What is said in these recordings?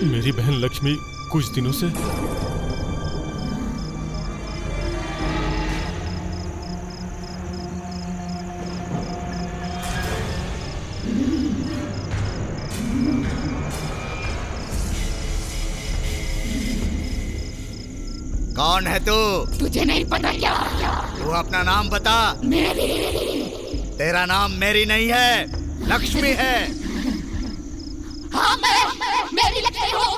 मेरी बहन लक्ष्मी कुछ दिनों से कौन है तू? तुझे नहीं पता क्या? तू अपना नाम बता। मेरी। तेरा नाम मेरी नहीं है, लक्ष्मी है। हाँ, मेरी लक्ष्मी हूँ।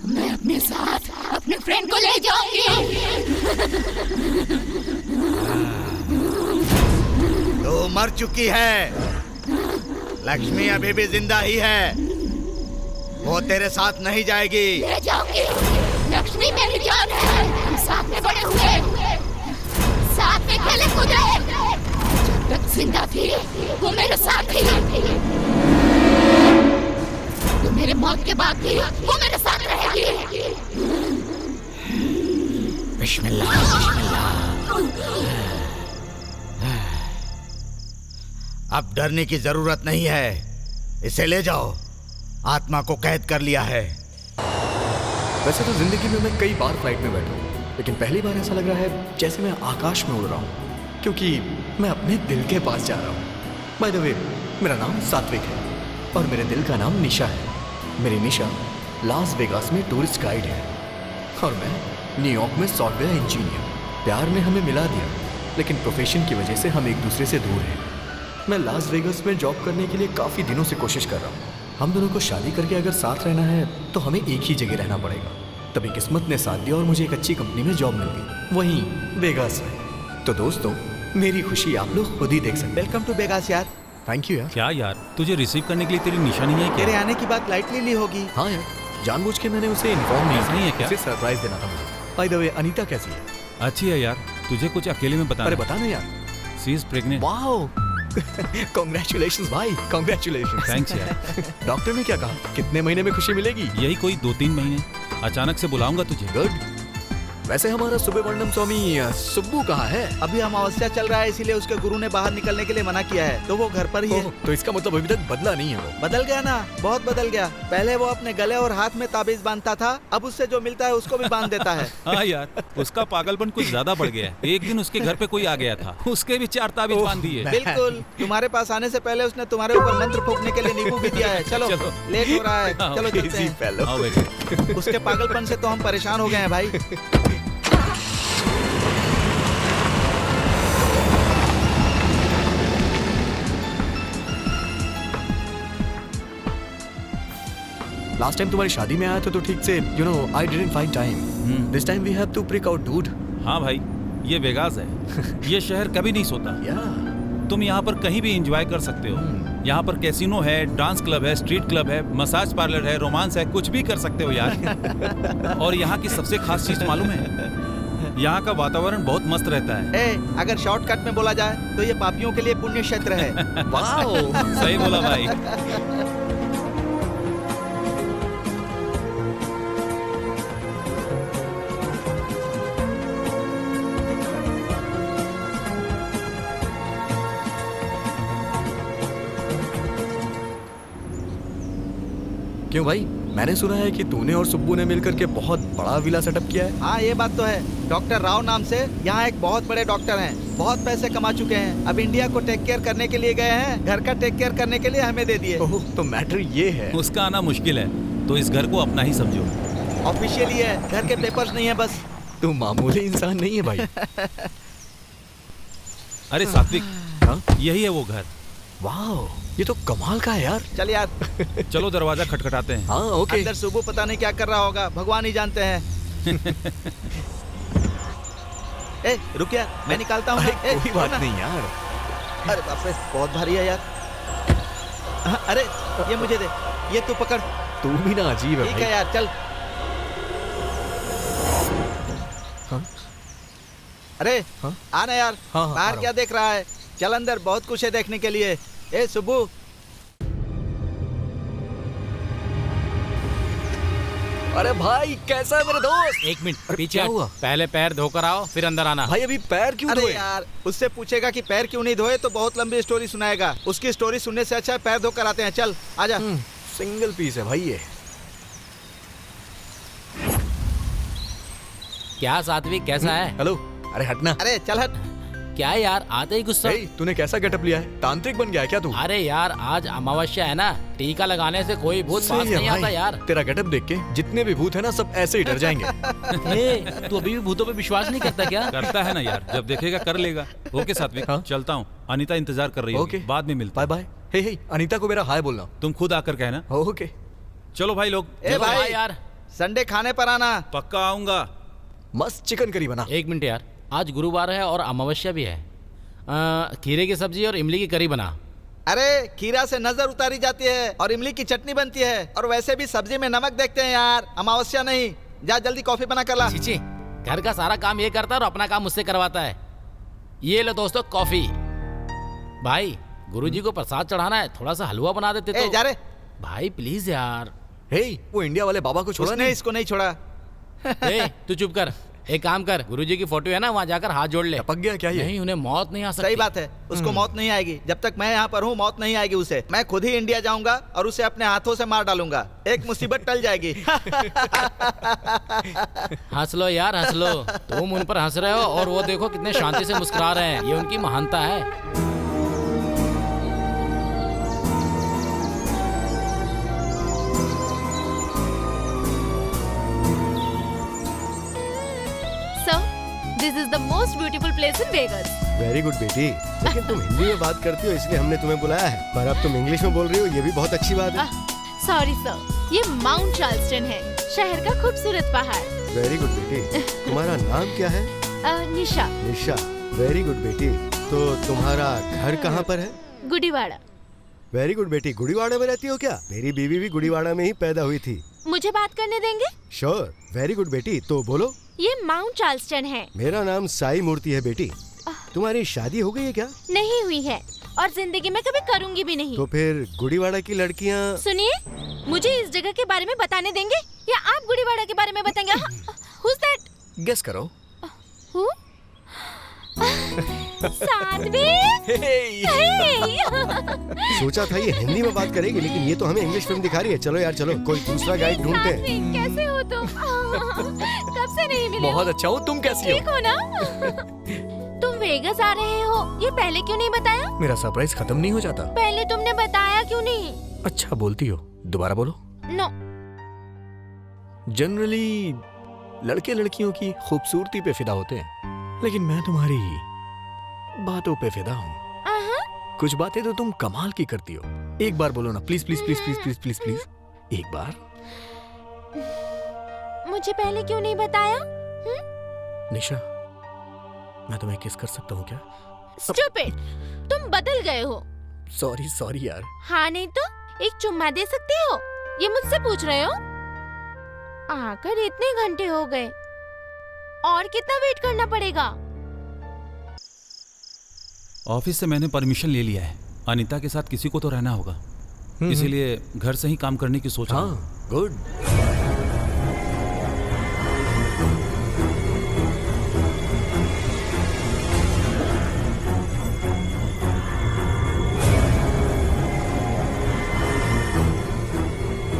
मैं अपने साथ अपने फ्रेंड को ले जाऊंगी। तू मर चुकी है। लक्ष्मी अभी भी जिंदा ही है। वो तेरे साथ नहीं जाएगी। ले जाऊंगी। लक्ष्मी मेरी जान है। हम साथ में बड़े हुए, साथ में खेले कूदे। जब तक जिंदा थी वो मेरे साथ थी, तो मेरे मौत के बाद भी वो मेरे साथ रहेगी। बिस्मिल्लाह, बिस्मिल्लाह। अब डरने की जरूरत नहीं है। इसे ले जाओ। आत्मा को कैद कर लिया है। वैसे तो जिंदगी में मैं कई बार फ्लाइट में बैठा हूँ, लेकिन पहली बार ऐसा लग रहा है जैसे मैं आकाश में उड़ रहा हूँ, क्योंकि मैं अपने दिल के पास जा रहा हूँ। बाय द वे, मेरा नाम सात्विक है और मेरे दिल का नाम निशा है। मेरी निशा लास वेगास में टूरिस्ट गाइड है और मैं न्यूयॉर्क में सॉफ्टवेयर इंजीनियर। प्यार ने हमें मिला दिया, लेकिन प्रोफेशन की वजह से हम एक दूसरे से दूर हैं। मैं लास वेगास में जॉब करने के लिए काफ़ी दिनों से कोशिश कर रहा हूँ। हम दोनों को शादी करके अगर साथ रहना है तो हमें एक ही जगह रहना पड़ेगा। तभी किस्मत ने साथ दिया और मुझे एक अच्छी कंपनी में जॉब मिल गई, वहीं वेगास में। तो दोस्तों, मेरी खुशी आप लोग खुद ही देख सकते हैं। वेलकम टू वेगास यार। थैंक यू यार। क्या यार, तुझे रिसीव करने के लिए तेरी निशा नहीं है क्या? तेरे आने की बात लाइटली ली होगी। हाँ यार, जानबूझ के मैंने उसे इन्फॉर्म नहीं है क्या? उसे सरप्राइज देना था मुझे। बाय द वे, अनीता कैसी है? अच्छी है यार, तुझे कुछ अकेले में बताना। अरे बता ना यार। She is pregnant. Wow, congratulations भाई, कांग्रेचुलेशंस। थैंक्स यार। डॉक्टर ने क्या कहा? कितने महीने में खुशी मिलेगी? यही कोई 2-3 महीने। अचानक से बुलाऊंगा तुझे। गुड। वैसे हमारा सुब्रमण्यम स्वामी सुब्बू कहाँ है? अभी अमावस्या चल रहा है, इसीलिए उसके गुरु ने बाहर निकलने के लिए मना किया है, तो वो घर पर ही है। तो इसका मतलब अभी तक बदला नहीं है वो? बदल गया ना, बहुत बदल गया। पहले वो अपने गले और हाथ में ताबीज बांधता था, अब उससे जो मिलता है उसको भी बांध देता है। हाँ यार, उसका पागलपन कुछ ज्यादा बढ़ गया है। एक दिन उसके घर पे कोई आ गया था, उसके भी 4 ताबीज बांध दिए। बिल्कुल, तुम्हारे पास आने से पहले उसने तुम्हारे ऊपर मंत्र फूंकने के लिए नींबू भी दिया है। चलो, लेट हो रहा है, चलो चलते हैं। आओ बेटे। उसके पागलपन से तो हम परेशान हो गए हैं भाई। लास्ट टाइम तुम्हारी शादी में आया था तो ठीक से, you know, I didn't find time. This time we have to prick out dude. हाँ भाई, ये वेगास है। ये शहर कभी नहीं सोता। तुम यहाँ पर कहीं भी एंजॉय कर सकते हो। यहाँ पर कैसीनो है, डांस क्लब है, स्ट्रीट क्लब है, मसाज पार्लर है, रोमांस है, कुछ भी कर सकते हो यार। और यहाँ की सबसे खास चीज मालूम है, यहाँ का वातावरण बहुत मस्त रहता है। अगर शॉर्टकट में बोला जाए तो ये पापियों के लिए पुण्य क्षेत्र है। वाओ, सही बोला भाई। क्यों भाई, मैंने सुना है कि तूने और सुब्बू ने मिलकर के बहुत बड़ा विला सेटअप किया है। हाँ, ये बात तो है। डॉक्टर राव नाम से यहाँ एक बहुत बड़े डॉक्टर हैं, बहुत पैसे कमा चुके हैं। अब इंडिया को टेक केयर करने के लिए गए हैं, घर का टेक केयर करने के लिए हमें दे दिए। ओह, तो मैटर ये है। उसका आना मुश्किल है, तो इस घर को अपना ही समझो। ऑफिशियली है, घर के पेपर्स नहीं है बस। तू मामूली इंसान नहीं है भाई। अरे सात्विक, हाँ? यही है वो घर। वाओ, ये तो कमाल का है यार। चल यार, चलो दरवाजा खटखटाते हैं। हाँ ओके। अंदर सुबह पता नहीं क्या कर रहा होगा, भगवान ही जानते हैं। रुक यार, मैं निकालता हूँ। कोई बात नहीं यार। अरे बाप रे, बहुत भारी है यार। अरे ये मुझे दे, ये तू पकड़। तू भी ना अजीब है ठीक भाई। है यार, चल। हाँ? अरे हाँ? आना यार। हाँ, बाहर क्या देख रहा है? चल अंदर, बहुत कुछ है देखने के लिए। ए सुब्बू, अरे भाई कैसा है मेरे दोस्त? एक मिनट अरे, पीछे क्या हट। हुआ? पहले पैर धोकर आओ फिर अंदर आना। भाई अभी पैर क्यों अरे धोए? यार उससे पूछेगा कि पैर क्यों नहीं धोए तो बहुत लंबी स्टोरी सुनाएगा। उसकी स्टोरी सुनने से अच्छा है पैर धोकर आते हैं। चल आजा। सिंगल पीस है भाई ये। क्या सात्विक कैसा है? हेलो, अरे हटना। अरे चल हट। क्या यार आते ही गुस्सा। hey, तूने कैसा गेटअप लिया है? तांत्रिक बन गया है क्या तू? अरे यार आज अमावस्या है ना, टीका लगाने से कोई भूत पास सही है नहीं आता भाई। यार। तेरा गेटअप देख के जितने भी भूत है ना सब ऐसे ही डर जाएंगे। ए, तू अभी भी भूतों पे विश्वास नहीं करता क्या? करता है ना यार, जब देखेगा कर लेगा। ओके सात्विक, हाँ? चलता हूँ। अनीता इंतजार कर रही है। ओके। बाद में मिलते बाय बाय। हे हे, अनीता को मेरा हाय बोलना। तुम खुद आकर कहना। ओके। चलो भाई लोग, ए चलो भाई यार। संडे खाने पर आना। पक्का आऊंगा। मस्त चिकन करी बना। एक मिनट यार, आज गुरुवार है और अमावस्या भी है। खीरे की सब्जी और इमली की करी बना। अरे खीरा से नजर उतारी जाती है और इमली की चटनी बनती है, और वैसे भी सब्जी में नमक देखते हैं यार, अमावस्या नहीं। जा जल्दी कॉफी बना कर ला। चीची, घर का सारा काम ये करता है और अपना काम मुझसे करवाता है। ये लो दोस्तों कॉफी। भाई गुरुजी को प्रसाद चढ़ाना है, थोड़ा सा हलवा बना देते ए तो। जा रे। भाई प्लीज यार। हे, वो इंडिया वाले बाबा को छोड़ा उसने नहीं? इसको नहीं छोड़ा। ए, तू चुप कर। एक काम कर, गुरुजी की फोटो है ना, वहाँ जाकर हाथ जोड़ ले। टपक गया क्या ये? नहीं, उन्हें मौत नहीं आ सकती। सही बात है, उसको मौत नहीं आएगी। जब तक मैं यहाँ पर हूँ मौत नहीं आएगी उसे। मैं खुद ही इंडिया जाऊंगा और उसे अपने हाथों से मार डालूंगा। एक मुसीबत टल जाएगी। हंस लो यार हंस लो। तुम उन पर हंस रहे हो और वो देखो कितने शांति से मुस्कुरा रहे हैं। ये उनकी महानता है। So, this is the most beautiful place in Vegas. Very good बेटी। लेकिन तुम हिंदी में बात करती हो इसलिए हमने तुम्हें बुलाया है, पर अब तुम इंग्लिश में बोल रही हो, ये भी बहुत अच्छी बात है। सॉरी सर, ये माउंट चार्ल्सटन है, शहर का खूबसूरत पहाड़। वेरी गुड बेटी। तुम्हारा नाम क्या है? निशा। निशा। वेरी गुड बेटी। तो तुम्हारा घर कहाँ पर है? गुड़ीवाड़ा। वेरी गुड बेटी। गुड़ीवाड़ा में रहती हो क्या? मेरी बीवी भी गुड़ीवाड़ा में ही पैदा हुई थी। मुझे बात करने देंगे? श्योर। वेरी गुड बेटी। तो बोलो। ये माउंट चार्ल्सटन है। मेरा नाम साई मूर्ति है बेटी। तुम्हारी शादी हो गई है क्या? नहीं हुई है और जिंदगी में कभी करूंगी भी नहीं। तो फिर गुड़ीवाड़ा की लड़कियाँ। सुनिए, मुझे इस जगह के बारे में बताने देंगे या आप गुड़ीवाड़ा के बारे में बताएंगे? Who's that? गेस करो। Who? सात्विक। Hey! सोचा था ये हिंदी में बात करेगी, लेकिन ये तो हमें इंग्लिश फिल्म दिखा रही है। चलो यार चलो, कोई दूसरा गाइड ढूंढते हैं। सात्विक, कैसे हो तुम? कब से नहीं मिले? बहुत अच्छा हूँ, तुम कैसी ठीक हो? हो ना? तुम वेगस आ रहे हो, ये पहले क्यों नहीं बताया? मेरा सरप्राइज खत्म नहीं हो जाता? पहले तुमने बताया क्यों नहीं? अच्छा बोलती हो, दोबारा बोलो। नो। जनरली लड़के लड़कियों की खूबसूरती पे फिदा होते हैं, लेकिन मैं तुम्हारी बातों पे फिदा हूँ। कुछ बातें तो तुम कमाल की करती हो। एक बार बोलो ना, please please please please please please please. एक बार। मुझे पहले क्यों नहीं बताया? निशा, मैं तुम्हें किस कर सकता हूँ क्या? स्टूपिड, तुम बदल गए हो। सॉरी सॉरी यार। हाँ नहीं तो एक चुम्मा दे सकते हो? ये मुझसे पूछ रहे हो? आकर इतने घंटे हो गए, और कितना वेट करना पड़ेगा? ऑफिस से मैंने परमिशन ले लिया है। अनीता के साथ किसी को तो रहना होगा, इसीलिए घर से ही काम करने की सोच रहा हूं। हाँ, गुड।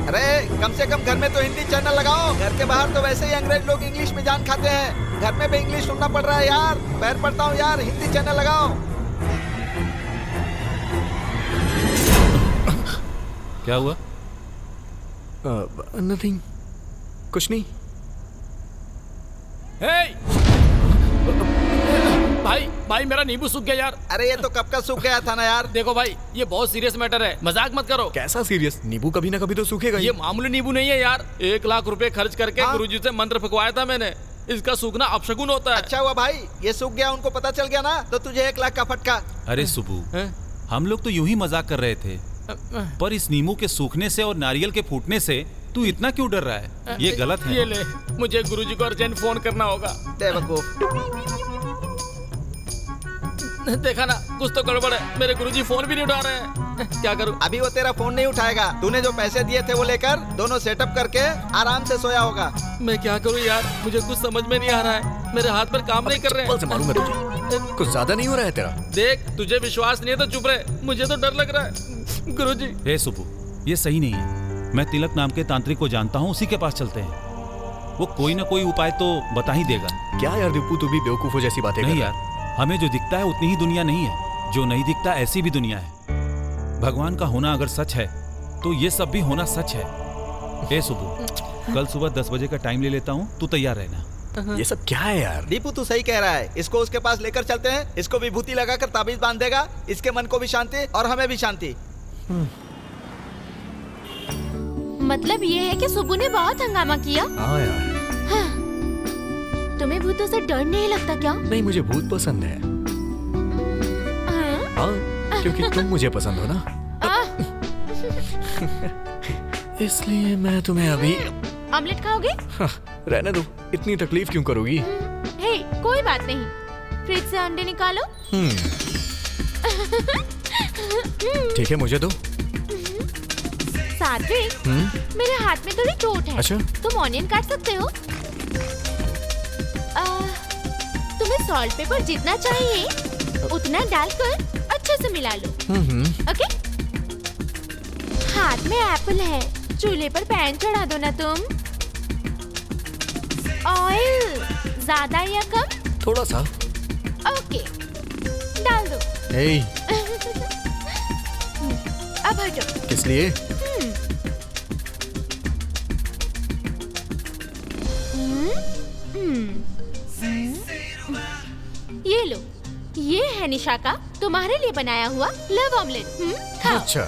अरे कम से कम घर में तो हिंदी चैनल लगाओ। घर के बाहर तो वैसे ही अंग्रेज लोग इंग्लिश में जान खाते हैं, घर में भी इंग्लिश सुनना पड़ रहा है यार। पैर पड़ता हूँ यार, हिंदी चैनल लगाओ। क्या हुआ? नथिंग, कुछ नहीं। भाई मेरा नींबू सूख गया यार। अरे ये तो कब का सूख गया था ना यार। देखो भाई, ये बहुत सीरियस मैटर है, मजाक मत करो। कैसा सीरियस? नींबू कभी ना कभी तो सूखेगा ही। ये मामूली नींबू नहीं है यार। 1 लाख रुपए खर्च करके हाँ? गुरुजी से मंत्र फकवाया था मैंने। इसका सूखना अपशगुन होता है। अच्छा हुआ भाई, ये सूख गया, उनको पता चल गया ना, तो तुझे 1 लाख का फटका। अरे सुबू, हम लोग तो यूं ही मजाक कर रहे थे, पर इस नींबू के सूखने से और नारियल के फूटने से तू इतना क्यों डर रहा है? ये गलत है। ये ले, मुझे गुरुजी को अर्जेंट फोन करना होगा। बेवकूफ। देखा ना, कुछ तो गड़बड़ है। मेरे गुरुजी फोन भी नहीं उठा रहे हैं। क्या करूं? अभी वो तेरा फोन नहीं उठाएगा। तूने जो पैसे दिए थे वो लेकर दोनों सेटअप करके आराम से सोया होगा। मैं क्या करूं यार, मुझे कुछ समझ में नहीं आ रहा है। मेरे हाथ पर काम नहीं कर रहे चप्पल से मारूंगा तुझे। कुछ ज्यादा नहीं हो रहा है तेरा? देख, तुझे विश्वास नहीं है तो चुप रहे, मुझे तो डर लग रहा है। गुरुजी, हे सुबू, ये सही नहीं है। मैं तिलक नाम के तांत्रिक को जानता हूँ, उसी के पास चलते हैं। वो कोई ना कोई उपाय तो बता ही देगा। क्या यार दीपू, तू भी बेवकूफों जैसी बातें कर नहीं रहा है। यार, हमें जो दिखता है उतनी ही दुनिया नहीं है, जो नहीं दिखता ऐसी भी दुनिया है। भगवान का होना अगर सच है तो ये सब भी होना सच है। ए सुबह, कल सुबह 10 बजे का टाइम ले लेता हूँ, तू तैयार रहना। ये सब क्या है यार? दीपू तू सही कह रहा है। इसको उसके पास लेकर चलते हैं। इसको विभूति लगाकर ताबीज बांध देगा। इसके मन को भी शांति और हमें भी शांति। मतलब ये है कि सुबह ने बहुत हंगामा किया। हाँ यार। हाँ। तुम्हें भूतों से डर नहीं लगता क्या? नहीं, मुझे भूत पसंद है। हाँ? हाँ, क्योंकि तुम मुझे पसंद हो ना। इसलिए मैं तुम्हें अभी ऑमलेट खाओगे? हाँ, रहने दो, इतनी तकलीफ क्यों करोगी? हे, कोई बात नहीं। फ्रिज से अंडे निकालो। ठीक है, मुझे दो। सात्विक, मेरे हाथ में थोड़ी चोट है। अच्छा? तुम ऑनियन काट सकते हो? तुम्हें सॉल्ट पेपर जितना चाहिए उतना डालकर अच्छे से मिला लो। ओके? हाथ में एप्पल है, चूल्हे पर पैन चढ़ा दो ना तुम। ऑयल ज्यादा या कम? थोड़ा सा। ओके, डाल दो। हे, अब हटो। किस लिए? ये लो, ये है निशा का तुम्हारे लिए बनाया हुआ लव ऑमलेट। खाओ। अच्छा।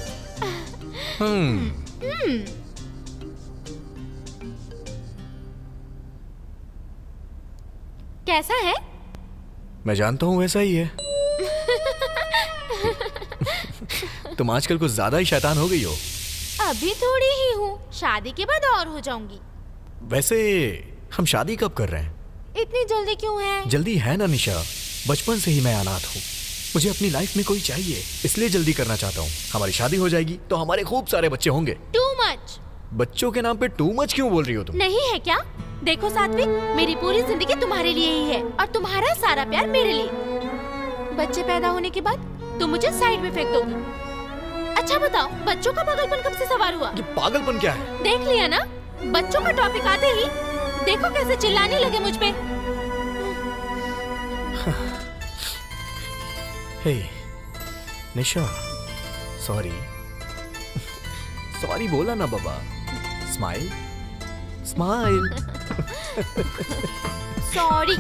कैसा है? मैं जानता हूँ वैसा ही है। तुम आजकल कुछ ज्यादा ही शैतान हो गई हो। अभी थोड़ी ही हूँ, शादी के बाद और हो जाऊंगी। वैसे हम शादी कब कर रहे हैं? इतनी जल्दी क्यों है? जल्दी है ना निशा, बचपन से ही मैं अनाथ हूँ। मुझे अपनी लाइफ में कोई चाहिए, इसलिए जल्दी करना चाहता हूँ। हमारी शादी हो जाएगी तो हमारे खूब सारे बच्चे होंगे। Too much. बच्चों के नाम पे टू मच क्यों बोल रही हो तुम? नहीं है क्या? देखो सात्विक, मेरी पूरी जिंदगी तुम्हारे लिए ही है और तुम्हारा सारा प्यार मेरे लिए। बच्चे पैदा होने के बाद तुम मुझे साइड में फेंक दोगी। अच्छा बताओ, बच्चों का पागलपन कब से सवार हुआ? ये पागलपन क्या है? देख लिया ना, बच्चों का टॉपिक आते ही देखो कैसे चिल्लाने लगे मुझ पे। हे निशा, सॉरी। सॉरी बोला ना बाबा। Smile smile. सॉरी।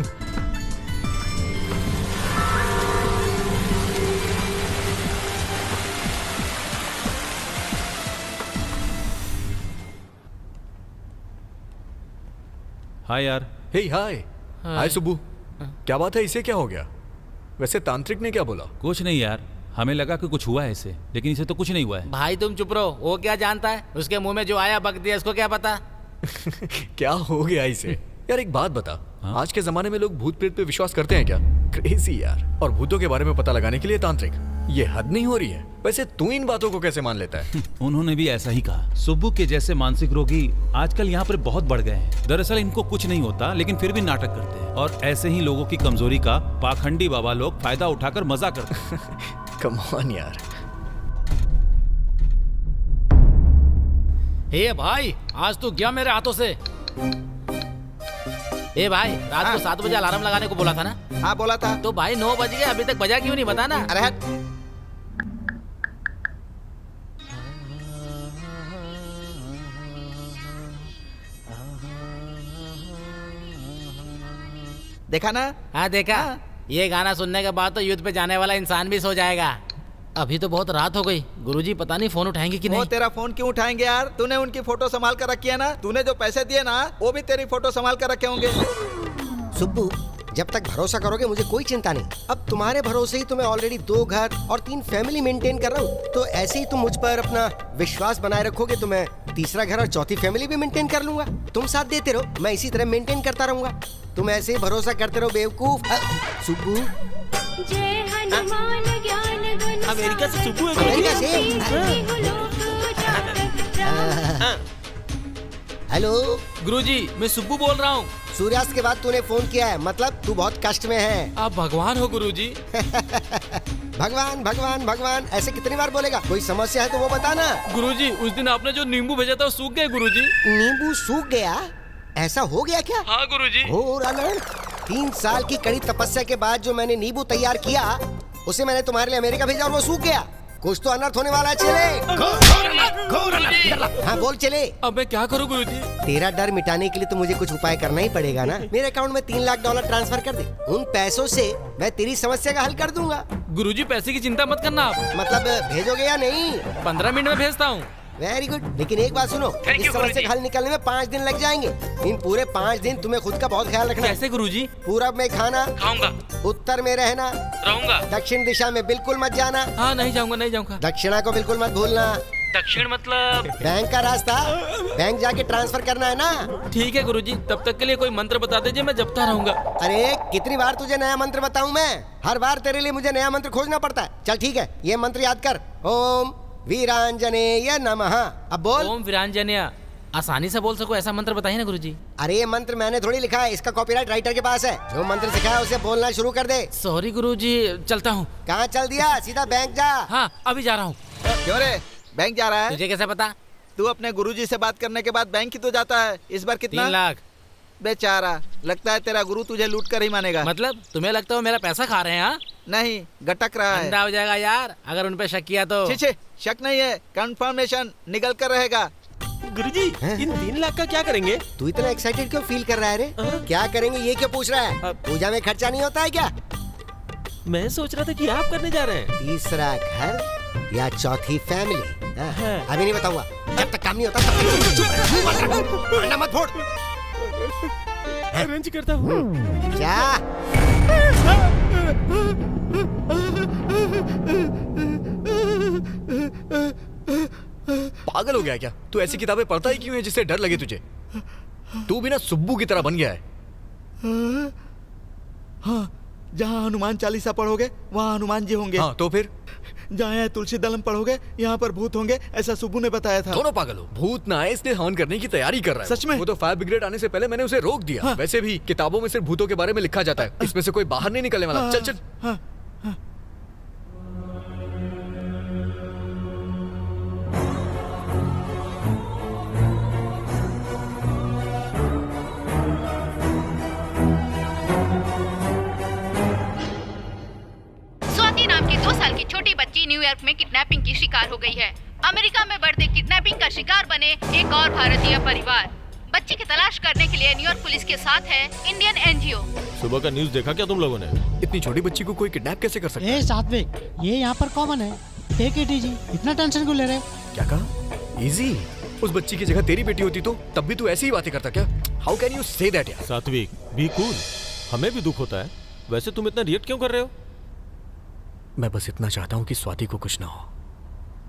हाय यार। हे हाय। हाय सुब्बू, क्या बात है? इसे क्या हो गया? वैसे तांत्रिक ने क्या बोला? कुछ नहीं यार, हमें लगा कि कुछ हुआ है इसे, लेकिन इसे तो कुछ नहीं हुआ है। भाई तुम चुप रहो, वो क्या जानता है? उसके मुंह में जो आया बक दिया, इसको क्या पता? क्या हो गया इसे? यार एक बात बता, हाँ? आज के जमाने में लोग भूत प्रेत पे विश्वास करते हैं क्या? क्रेजी यार। और भूतों के बारे में पता लगाने के लिए तांत्रिक, ये हद नहीं हो रही है? वैसे तू इन बातों को कैसे मान लेता है? उन्होंने भी ऐसा ही कहा। सुब्बू के जैसे मानसिक रोगी आजकल यहाँ पर बहुत बढ़ गए हैं। दरअसल इनको कुछ नहीं होता, लेकिन फिर भी नाटक करते हैं, और ऐसे ही लोगों की कमजोरी का पाखंडी बाबा लोग फायदा उठाकर मजा करते हैं। कम ऑन यार। हे भाई, आज तू गया मेरे हाथों से। ए भाई, रात को 7 बजे अलार्म लगाने को बोला था ना? हाँ बोला था। तो भाई 9 बज गए, अभी तक बजा क्यों नहीं, बता ना? अरे हट। देखा ना? हाँ देखा। ये गाना सुनने के बाद तो युद्ध पे जाने वाला इंसान भी सो जाएगा। अभी तो बहुत रात हो गई, गुरुजी पता नहीं फोन उठाएंगे कि वो नहीं। तेरा फोन क्यों उठाएंगे यार? तूने उनकी फोटो संभाल कर रखी है ना? तूने जो पैसे दिए ना, वो भी तेरी फोटो संभाल कर रखे होंगे। सुब्बू, जब तक भरोसा करोगे मुझे कोई चिंता नहीं। अब तुम्हारे भरोसे ही तो मैं ऑलरेडी 2 घर और 3 फैमिली मेंटेन कर रहा हूँ। तो ऐसे ही तुम मुझ पर अपना विश्वास बनाए रखोगे तो मैं 3रा घर और 4थी फैमिली भी मेंटेन कर लूंगा। तुम साथ देते रहो, मैं इसी तरह मेंटेन करता रहूंगा। तुम ऐसे ही भरोसा करते रहो बेवकूफ। सुब्बू, अमेरिका से सुबह है अमेरिका से? हेलो गुरुजी, मैं सुब्बू बोल रहा हूँ। सूर्यास्त के बाद तूने फोन किया है, मतलब तू बहुत कष्ट में है। आप भगवान हो गुरुजी। भगवान भगवान भगवान ऐसे कितनी बार बोलेगा? कोई समस्या है तो वो बताना। गुरुजी, उस दिन आपने जो नींबू भेजा था वो सूख गए गुरुजी। नींबू सूख गया? ऐसा हो गया क्या? हाँ गुरुजी। और अलर्ट 3 साल की कड़ी तपस्या के बाद जो मैंने नींबू तैयार किया उसे मैंने तुम्हारे लिए अमेरिका भेजा और वो सूख गया। कुछ तो अनर्थ होने वाला है। चले हाँ बोल चले। अब मैं क्या करूँ गुरुजी? तेरा डर मिटाने के लिए तो मुझे कुछ उपाय करना ही पड़ेगा ना। मेरे अकाउंट में $3 लाख ट्रांसफर कर दे। उन पैसों से मैं तेरी समस्या का हल कर दूंगा। गुरुजी, पैसे की चिंता मत करना आप। मतलब भेजोगे या नहीं? 15 मिनट में भेजता हूँ। वेरी गुड, लेकिन एक बात सुनो, इस समस्या का हल निकलने में 5 दिन लग जाएंगे। इन पूरे 5 दिन तुम्हें खुद का बहुत ख्याल रखना है। कैसे गुरुजी? पूरब में खाना खाऊंगा, उत्तर में रहना, रहूंगा, दक्षिण दिशा में बिल्कुल मत जाना। हाँ नहीं जाऊंगा, नहीं जाऊंगा। दक्षिणा को बिल्कुल मत भूलना। दक्षिण मतलब? बैंक का रास्ता, बैंक जाके ट्रांसफर करना है ना। ठीक है गुरुजी, तब तक के लिए कोई मंत्र बता दीजिए, मैं जपता रहूंगा। अरे कितनी बार तुझे नया मंत्र बताऊं मैं? हर बार तेरे लिए मुझे नया मंत्र खोजना पड़ता है। चल ठीक है, ये मंत्र याद कर। ओम वीरांजनेय नमः। अब बोल। ओम वीरांजनेय। आसानी से बोल सको ऐसा मंत्र बताइए ना गुरुजी। अरे ये मंत्र मैंने थोड़ी लिखा है, इसका कॉपीराइट राइटर के पास है। जो मंत्र सिखाया उसे बोलना शुरू कर दे। सॉरी गुरुजी, चलता हूँ। कहाँ चल दिया? सीधा बैंक जा। हाँ अभी जा रहा हूँ। क्यों रे, बैंक जा रहा है? तुझे कैसे पता? तू अपने गुरुजी से बात करने के बाद बैंक ही तो जाता है। इस बार कितना? 3 लाख। बेचारा, लगता है तेरा गुरु तुझे लूट कर ही मानेगा। मतलब तुम्हें लगता है मेरा पैसा खा रहे हैं? हाँ नहीं, गटक रहा है। अंधा हो जाएगा यार अगर उन पे शक किया तो। छे छे, शक नहीं है, कंफर्मेशन निकल कर रहेगा। गुरुजी, इन 3 लाख का क्या करेंगे? तू इतना एक्साइटेड क्यों फील कर रहा है रे? क्या करेंगे ये क्यों पूछ रहा है? पूजा में खर्चा नहीं होता है क्या? मैं सोच रहा था कि आप करने जा रहे हैं। तीसरा घर या चौथी फैमिली? अभी नहीं बताऊंगा। जब तक काम नहीं होता तब तक चुप रह। अंडा मत फोड़। अरेंज करता हूँ। क्या? पागल हो गया क्या? तू ऐसी किताबें पढ़ता ही क्यों है जिससे डर लगे तुझे? तू भी ना सुब्बू की तरह बन गया है। हाँ, जहाँ हनुमान चालीसा पढ़ोगे वहाँ हनुमान जी होंगे। हाँ तो फिर? जहाँ यहाँ तुलसी दलम पढ़ोगे यहाँ पर भूत होंगे, ऐसा सुब्बू ने बताया था। दोनों पागल हो। भूत ना आए इसलिए हवन करने की तैयारी कर रहा है। सच में? वो तो फायर ब्रिगेड आने से पहले मैंने उसे रोक दिया। हाँ। वैसे भी किताबों में सिर्फ भूतों के बारे में लिखा जाता है, इसमें से कोई बाहर नहीं निकलने वाला। चल चल। हाँ, हाँ। स्वाति नाम की 2 साल की छोटी बच्ची न्यूयॉर्क में किडनैपिंग की शिकार हो गई है। अमेरिका में बढ़ते किडनैपिंग का शिकार बने एक और भारतीय परिवार। बच्ची की तलाश करने के लिए न्यूयॉर्क पुलिस के साथ है इंडियन एनजीओ। सुबह का न्यूज़ देखा क्या तुम लोगों ने? इतनी छोटी बच्ची को कोई किडनैप कैसे कर सकता है? सात्विक, ये यहाँ पर कॉमन है। टेक इट इजी, इतना टेंशन क्यों ले रहे? क्या कहा? इजी? उस बच्ची की जगह तेरी बेटी होती तो तब भी तू ऐसी ही बातें करता क्या? How can you say that यार? सात्विक, बी कूल। हमें भी दुख होता है। वैसे तुम इतना रिएक्ट क्यों कर रहे हो? मैं बस इतना चाहता हूँ कि स्वाति को कुछ ना हो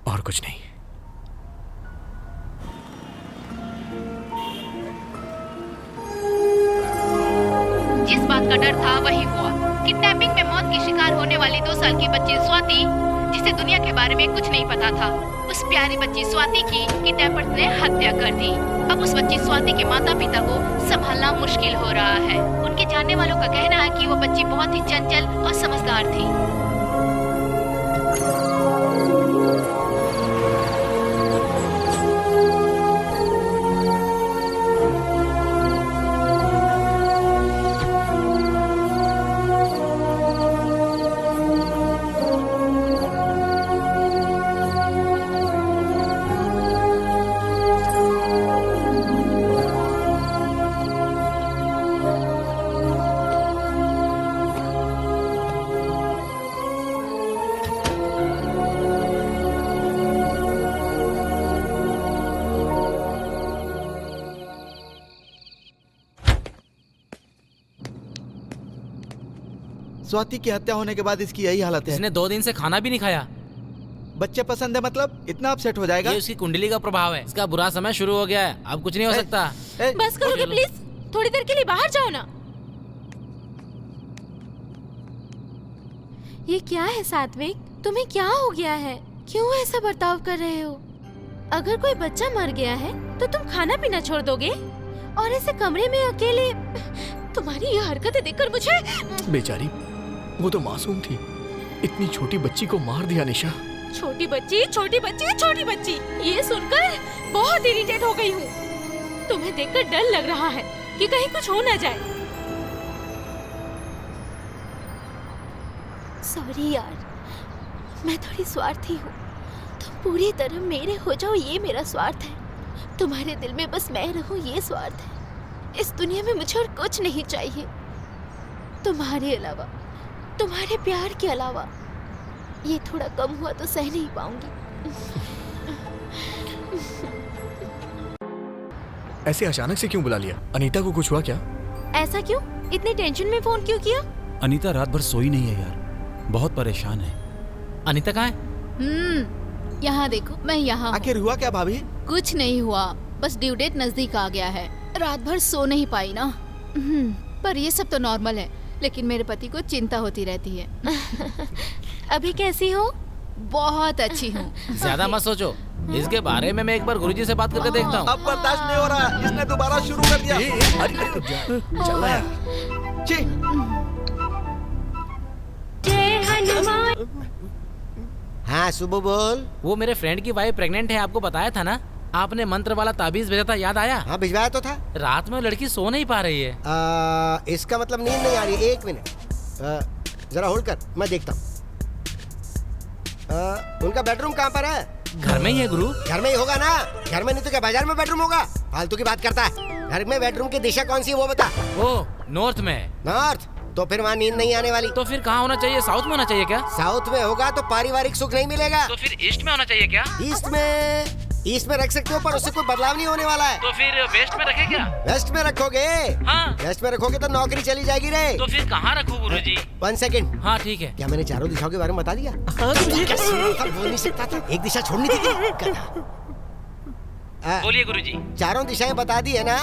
और कुछ नहीं। जिस बात का डर था वही हुआ। किडनैपिंग में मौत की शिकार होने वाली 2 साल की बच्ची स्वाति, जिसे दुनिया के बारे में कुछ नहीं पता था, उस प्यारी बच्ची स्वाति की किडनैपर्स ने हत्या कर दी। अब उस बच्ची स्वाति के माता पिता को संभालना मुश्किल हो रहा है। उनके जानने वालों का कहना है कि वो बच्ची बहुत ही चंचल और समझदार थी। स्वाति की हत्या होने के बाद इसकी यही हालत है। इसने 2 दिन से खाना भी नहीं खाया। बच्चे पसंद है मतलब इतना अपसेट हो जाएगा? ये उसकी कुंडली का प्रभाव है। इसका बुरा समय शुरू हो गया है, अब कुछ नहीं हो सकता। बस करोगे प्लीज? थोड़ी देर के लिए बाहर जाओ ना। ये क्या है सात्विक? तुम्हें क्या हो गया है? क्यों ऐसा बर्ताव कर रहे हो? अगर कोई बच्चा मर गया है तो तुम खाना पीना छोड़ दोगे और ऐसे कमरे में अकेले? तुम्हारी ये हरकतें देखकर मुझे... बेचारी, वो तो मासूम थी, इतनी छोटी बच्ची को मार दिया निशा। छोटी बच्ची, छोटी बच्ची, छोटी बच्ची, ये सुनकर बहुत इरिटेट हो गई हूँ। तुम्हें देखकर डर लग रहा है कि कहीं कुछ हो ना जाए। सॉरी यार, मैं थोड़ी स्वार्थी हूँ। तुम पूरी तरह मेरे हो जाओ, ये मेरा स्वार्थ है। तुम्हारे दिल में बस मैं रहूँ, ये स्वार्थ है। इस दुनिया में मुझे और कुछ नहीं चाहिए तुम्हारे अलावा, तुम्हारे प्यार के अलावा। ये थोड़ा कम हुआ तो सह नहीं पाऊंगी। ऐसे अचानक से क्यों बुला लिया? अनीता को कुछ हुआ क्या? ऐसा क्यों? इतनी टेंशन में फोन क्यों किया? अनीता रात भर सोई नहीं है यार, बहुत परेशान है। अनीता कहाँ है? यहाँ देखो, मैं यहाँ। आखिर हुआ क्या भाभी? कुछ नहीं हुआ, बस ड्यू डेट नजदीक आ गया है। रात भर सो नहीं पाई ना। पर ये सब तो नॉर्मल है, लेकिन मेरे पति को चिंता होती रहती है। अभी कैसी हो? बहुत अच्छी हूँ। ज्यादा मत सोचो, इसके बारे में मैं एक बार गुरुजी से बात करके देखता हूँ। अब बर्दाश्त नहीं हो रहा, इसने दोबारा शुरू कर दिया। चल रहा है। छी। हाँ सुबह बोल। वो मेरे फ्रेंड की वाइफ प्रेग्नेंट है, आपको बताया था ना? आपने मंत्र वाला ताबीज भेजा था, याद आया? हाँ भिजवाया तो था। रात में लड़की सो नहीं पा रही है। इसका मतलब नींद नहीं आ रही। एक मिनट, जरा होल्ड कर, मैं देखता हूँ। उनका बेडरूम कहाँ पर है? घर में ही है गुरु। घर में ही होगा ना, घर में नहीं तो क्या बाजार में बेडरूम होगा? फालतू की बात करता है। घर में बेडरूम की दिशा कौन सी है वो बता। ओ, नॉर्थ में। नॉर्थ? तो फिर वहाँ नींद नहीं आने वाली। तो फिर कहाँ होना चाहिए? साउथ में होना चाहिए क्या? साउथ में होगा तो पारिवारिक सुख नहीं मिलेगा। तो फिर ईस्ट में होना चाहिए क्या? ईस्ट में रख सकते हो, पर उससे कोई बदलाव नहीं होने वाला है। तो फिर वेस्ट में रखे क्या? वेस्ट में रखोगे? हाँ। वेस्ट में रखोगे तो नौकरी चली जाएगी रे। तो फिर कहाँ रखूँ गुरुजी? 1 सेकंड। हाँ ठीक है। क्या मैंने चारों दिशाओं के बारे में बता दिया? हाँ बोल नहीं सकता था, एक दिशा छोड़नी थी। बोलिए गुरुजी। चारों दिशाएं बता दी है ना,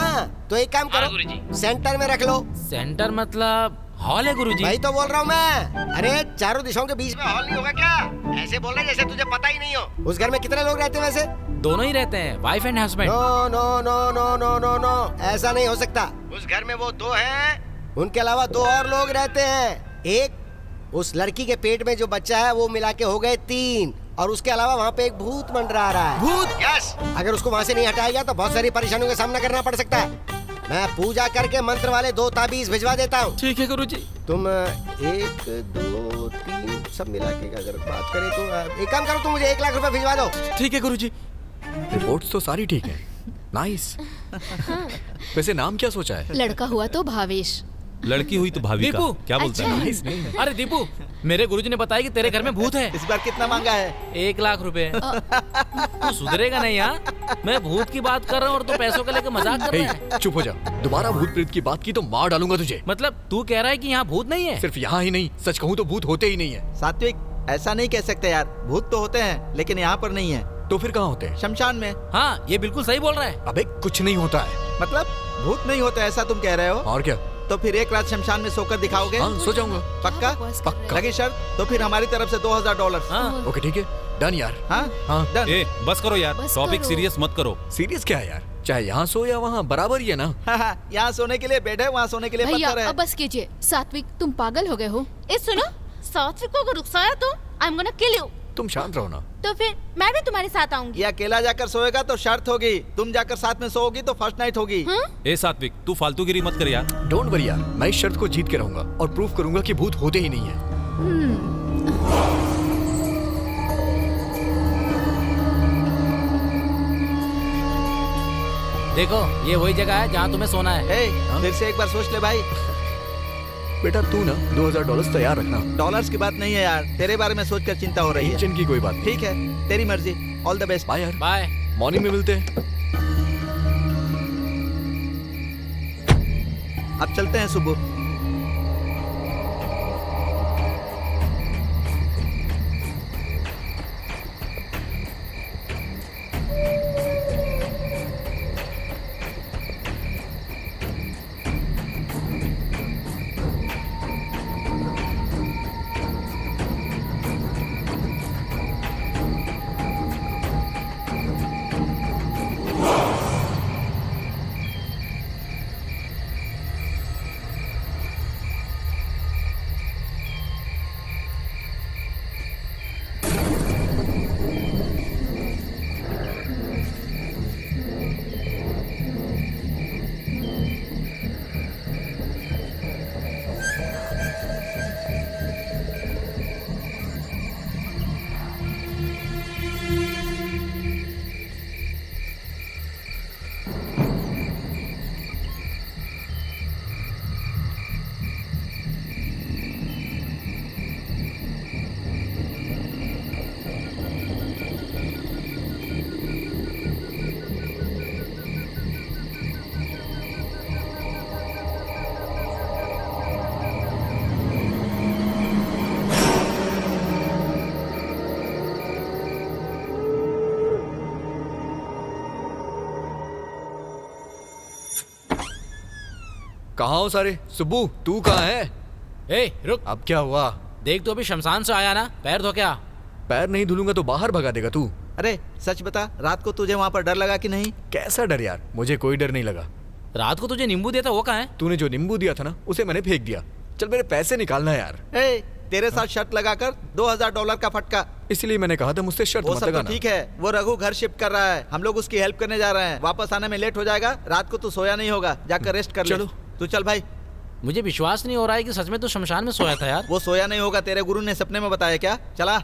तो एक काम करो, गुरुजी। सेंटर में रख लो। सेंटर मतलब हॉल है गुरुजी? वही तो बोल रहा हूँ मैं। अरे चारों दिशाओं के बीच में हॉल नहीं होगा क्या? ऐसे बोल रहे जैसे तुझे पता ही नहीं हो। उस घर में कितने लोग रहते हैं वैसे? दोनों ही रहते हैं, wife and husband. No no no no no no no, ऐसा नहीं हो सकता। उस घर में वो 2 हैं, उनके अलावा 2 और लोग रहते हैं। एक, उस लड़की के पेट में जो बच्चा है वो मिला के हो गए 3, और उसके अलावा वहाँ पे एक भूत मंडरा रहा है। भूत? यस। अगर उसको वहाँ से नहीं हटाया गया तो बहुत सारी परेशानियों का सामना करना पड़ सकता है। मैं पूजा करके मंत्र वाले 2 ताबीज भिजवा देता हूँ। ठीक है गुरुजी। तुम 1 2 3 सब मिला के अगर बात करें तो एक काम करो, तुम मुझे 1 लाख रुपए भिजवा दो। ठीक है गुरुजी। रिपोर्ट्स तो सारी ठीक है। नाइस। वैसे नाम क्या सोचा है? लड़का हुआ तो भावेश, लड़की हुई तो भाविका। दीपू। क्या बोलता है? नाइस नहीं है। अरे दीपू, मेरे गुरुजी ने बताया कि तेरे घर में भूत है। इस बार कितना मांगा है? 1 लाख रुपए। तू सुधरेगा नहीं यार? मैं भूत की बात कर रहा हूँ और तू पैसों को लेकर मजाक कर रहा है। चुप हो जा, दोबारा भूत प्रेत की बात की तो मार डालूंगा तुझे। मतलब तू कह रहा है कि यहाँ भूत नहीं है? सिर्फ यहाँ ही नहीं, सच कहूँ तो भूत होते ही नहीं है। सात्विक, ऐसा नहीं कह सकते यार। भूत तो होते हैं, लेकिन यहाँ पर नहीं है। तो फिर कहाँ होते हैं? शमशान में। हाँ, ये बिल्कुल सही बोल रहा है। अबे कुछ नहीं होता है। मतलब भूत नहीं होता, ऐसा तुम कह रहे हो? और क्या? तो फिर 1 रात शमशान में सोकर दिखाओगे? हाँ, सो जाऊंगा। पक्का? पक्का। लगी शर्त? तो फिर हमारी तरफ से $2000। हाँ। ओके ठीक है, डन यार। हाँ हाँ। डन। ए, बस करो यार, बस टॉपिक करो। सीरियस मत करो। सीरियस क्या है यार? चाहे यहाँ सो या वहाँ बराबर ही है ना। यहाँ सोने के लिए बेड है, वहाँ सोने के लिए भैया पत्थर है। अब बस कीजिए। सात्विक, तुम पागल हो गए हो? सुनो, सात्विक को अगर रुकसाया तो I am gonna kill you. तुम शांत रहो ना। तो फिर मैं भी तुम्हारे साथ आऊंगी। ये अकेला जाकर सोएगा तो शर्त होगी, तुम जाकर साथ में सोओगी तो फर्स्ट नाइट होगी। ए सात्विक, तू फालतूगिरी मत कर यार। डोंट वरी यार, मैं इस शर्त को जीत के रहूंगा और प्रूव करूंगा कि भूत होते ही नहीं है। देखो, ये वही जगह है जहाँ तुम्हें सोना है। फिर से एक बार सोच ले भाई। बेटा तू ना $2000 तैयार रखना। डॉलर्स की बात नहीं है यार, तेरे बारे में सोचकर चिंता हो रही है। टेंशन की कोई बात नहीं। ठीक है, तेरी मर्जी। All the best. बाय यार। बाय। मॉर्निंग में मिलते हैं। अब चलते हैं सुबह। कहाँ हो सारे? सुब्बू तू कहाँ है? ए रुक, अब क्या हुआ? देख तो अभी शमशान से आया ना, पैर धो क्या? पैर नहीं धुलूंगा तो बाहर भगा देगा तू। अरे सच बता, रात को तुझे वहाँ पर डर लगा कि नहीं? कैसा डर यार, मुझे कोई डर नहीं लगा। रात को तुझे नींबू दिया था वो कहाँ है? तूने जो नींबू दिया था ना उसे मैंने फेंक दिया। चल मेरे पैसे निकालना यार। तेरे साथ शर्त लगाकर $2000 का फटका। इसलिए मैंने कहा था मुझसे शर्त वो मत सब तो लगाना। ठीक है, वो रघु घर शिफ्ट कर रहा है, हम लोग उसकी हेल्प करने जा रहे हैं। वापस आने में लेट हो जाएगा, रात को तू सोया नहीं होगा, जाकर रेस्ट कर ले। चलो। तू चल भाई। मुझे विश्वास नहीं हो रहा है कि सच में तू शमशान में सोया था यार। वो सोया नहीं होगा, तेरे गुरु ने सपने में बताया क्या? चला।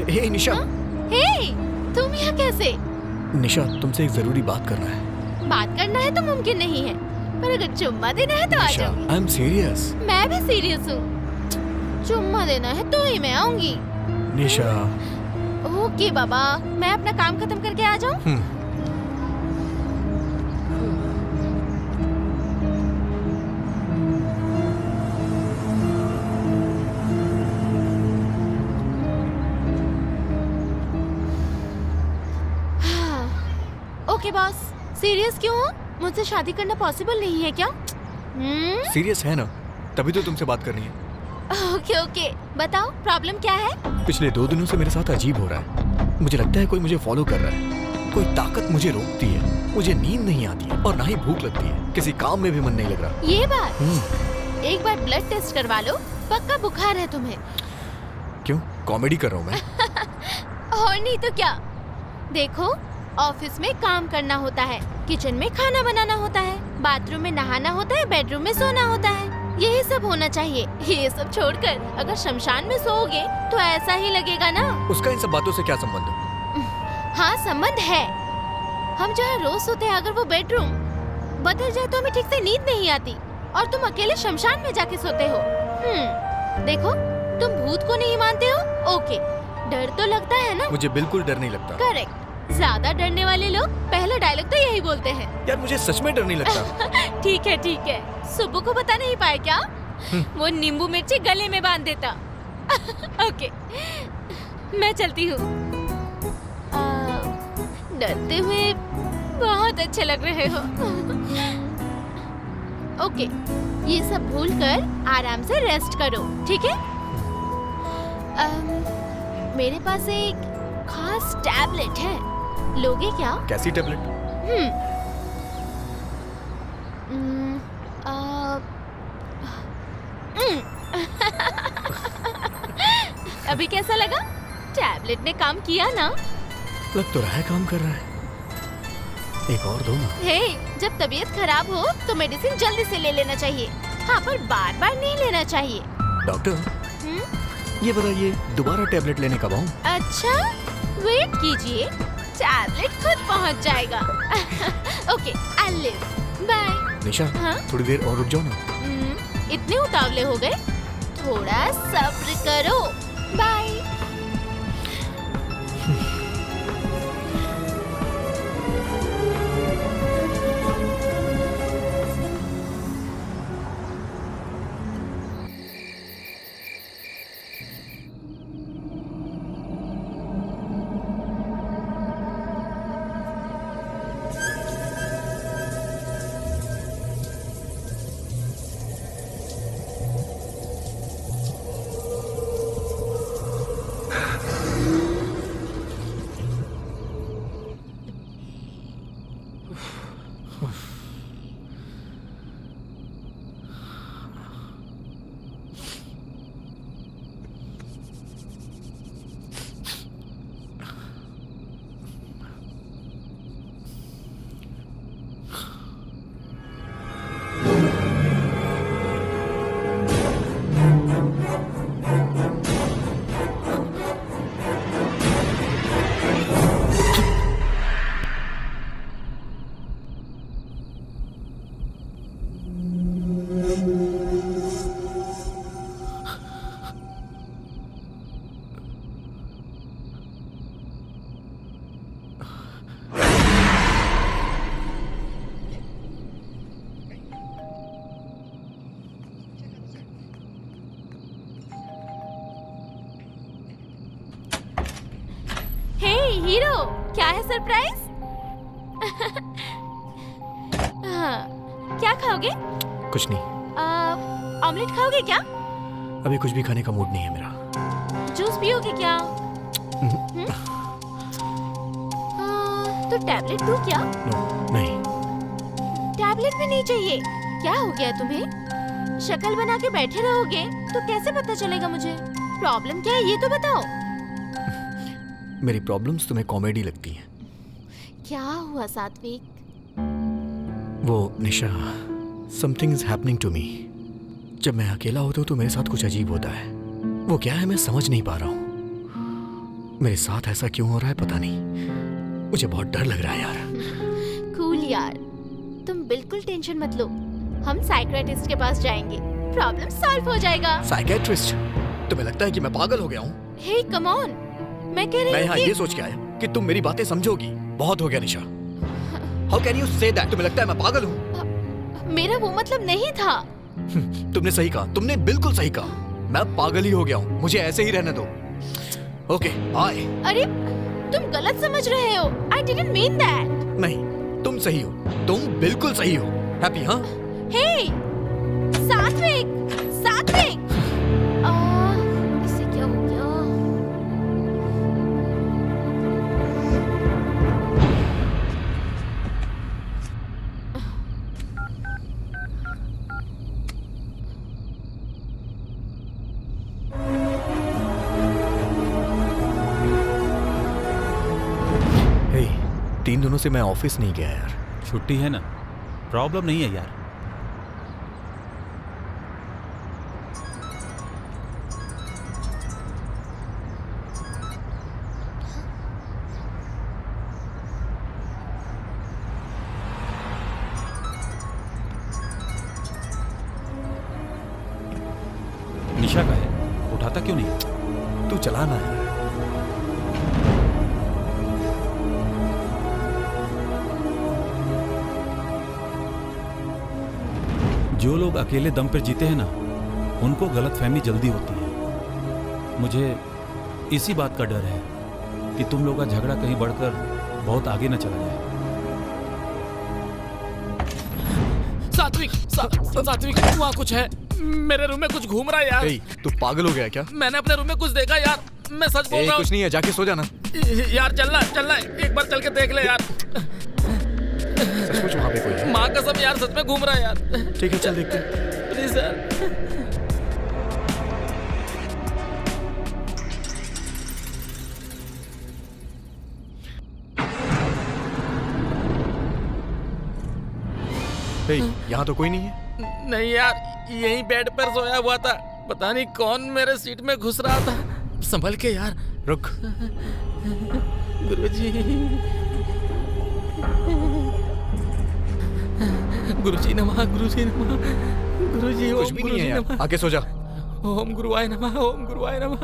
हे निशा। हे, तुम यहाँ कैसे? निशा तुमसे एक जरूरी बात करना है। बात करना है तो मुमकिन नहीं है, पर अगर चुम्मा देना है तो आ निशा, जाऊंगी। I am serious. मैं भी सीरियस हूँ। चुम्मा देना है तो ही मैं आऊंगी। निशा। ओके बाबा, मैं अपना काम खत्म करके आ जाऊँ? ओके बॉस, सीरियस क्यों हो? मुझसे शादी करना पॉसिबल नहीं है क्या? सीरियस है ना, तभी तो तुमसे बात करनी है। ओके ओके, बताओ प्रॉब्लम क्या है? पिछले 2 दिनों से मेरे साथ अजीब हो रहा है। मुझे लगता है कोई मुझे फॉलो कर रहा है। कोई ताकत मुझे रोकती है। मुझे नींद नहीं आती है और ना ही भूख लगती है। किसी काम में भी मन नहीं लग रहा। ये बात, एक बार ब्लड टेस्ट करवा लो, पक्का बुखार है तुम्हें। क्यों, कॉमेडी कर रहा हूँ मैं? और नहीं तो क्या। देखो, ऑफिस में काम करना होता है, किचन में खाना बनाना होता है, बाथरूम में नहाना होता है, बेडरूम में सोना होता है। यही सब होना चाहिए। ये सब छोड़कर अगर शमशान में सोओगे तो ऐसा ही लगेगा ना। उसका इन सब बातों से क्या संबंध? हाँ संबंध है। हम जहाँ रोज सोते हैं, अगर वो बेडरूम बदल जाए तो हमें ठीक से नींद नहीं आती, और तुम अकेले शमशान में जाके सोते हो। देखो, तुम भूत को नहीं मानते हो, ओके, डर तो लगता है ना? मुझे बिल्कुल डर नहीं लगता। करेक्ट। ज्यादा डरने वाले लोग पहला डायलॉग तो यही बोलते हैं। यार मुझे सच में डर नहीं लगता। ठीक है। सुब्बू को बता नहीं पाए क्या? वो नींबू मिर्ची गले में बांध देता। ओके, मैं चलती हूँ। डरते हुए बहुत अच्छे लग रहे हो। ओके, ये सब भूलकर आराम से रेस्ट करो, ठीक है? मेरे पास एक खास टैबलेट है, लोगे क्या? कैसी टैबलेट? अभी कैसा लगा? टैबलेट ने काम किया ना? लग तो रहा है काम कर रहा है। एक और दो ना। हे, जब तबीयत खराब हो तो मेडिसिन जल्दी से ले लेना चाहिए। हाँ, पर बार बार नहीं लेना चाहिए। डॉक्टर, ये बताइए दोबारा टैबलेट लेने कब आऊं? अच्छा, वेट कीजिए, टैबलेट खुद पहुंच जाएगा। Okay, I live. बाय। निशा, हाँ? थोड़ी देर और रुक जाओ ना। इतने उतावले हो गए? थोड़ा सब्र करो। बाय। हीरो, क्या है सरप्राइज? क्या खाओगे? कुछ नहीं। ऑमलेट खाओगे क्या? अभी कुछ भी खाने का मूड नहीं है मेरा। जूस पियोगे क्या? तो टैबलेट दूं क्या? नहीं। टैबलेट भी नहीं चाहिए? क्या हो गया तुम्हें? शक्ल बना के बैठे रहोगे तो कैसे पता चलेगा मुझे? प्रॉब्लम क्या है ये तो बताओ। मेरी प्रॉब्लम्स तुम्हें कॉमेडी लगती हैं। क्या हुआ सात्विक? वो Nisha, something is happening to me. जब मैं अकेला होता हूँ तो मेरे साथ कुछ अजीब होता है। वो क्या है मैं समझ नहीं पा रहा हूँ। मेरे साथ ऐसा क्यों हो रहा है पता नहीं। मुझे बहुत डर लग रहा है यार। कूल यार, तुम बिल्कुल टेंशन मत लो। हम साइकियाट्रिस्ट के पास जाएंगे, प्रॉब्लम सॉल्व हो जाएगा। साइकियाट्रिस्ट? तुम्हें लगता है कि मैं पागल हो गया हूँ? हे कम ऑन, मैं कह रही हूँ यहाँ ये सोच के आया कि तुम मेरी बातें समझोगी। बहुत हो गया Nisha. How can you say that? तुम्हें लगता है मैं पागल हूँ? मेरा वो मतलब नहीं था। तुमने सही कहा, तुमने बिल्कुल सही कहा। मैं पागल ही हो गया हूँ, मुझे ऐसे ही रहने दो। Okay bye. अरे तुम गलत समझ रहे हो। I didn't mean that. नहीं, तुम सही हो, तुम बिल्कुल सही हो। हैप्पी? हाँ। हे सात्विक, सात्विक, इसे क्या हो गया? हे, 3 दिनों से मैं ऑफिस नहीं गया यार। छुट्टी है ना, प्रॉब्लम नहीं है यार। निशा का है, उठाता क्यों नहीं? तू चला ना यार। जो लोग अकेले दम पर जीते हैं ना, उनको गलतफहमी जल्दी होती है। मुझे इसी बात का डर है कि तुम लोग का झगड़ा कहीं बढ़कर बहुत आगे न चला जाए। सात्विक, सात्विक, वहाँ कुछ है। मेरे रूम में कुछ घूम रहा है यार। तू पागल हो गया क्या? मैंने अपने रूम में कुछ देखा यार, मैं सच बोल रहा हूँ। कुछ नहीं है, जाके सो जाना। यार चलना, चलना, एक बार चल के देख ले यार। सचमुच वहाँ पे कोई है? माँ कसम यार, सच में घूम रहा है यार। ठीक है चल देखते हैं। प्लीज यार। यहाँ तो कोई नहीं है। नहीं यार, यहीं बेड पर सोया हुआ था। पता नहीं कौन मेरे सीट में घुस रहा था। संभल के यार। रुक। गुरुजी, गुरुजी नमः, गुरुजी नमः, गुरुजी कुछ भी नहीं है यार, आके सो जा। ओम गुरुवाय नमः, ओम गुरुवाय नमः।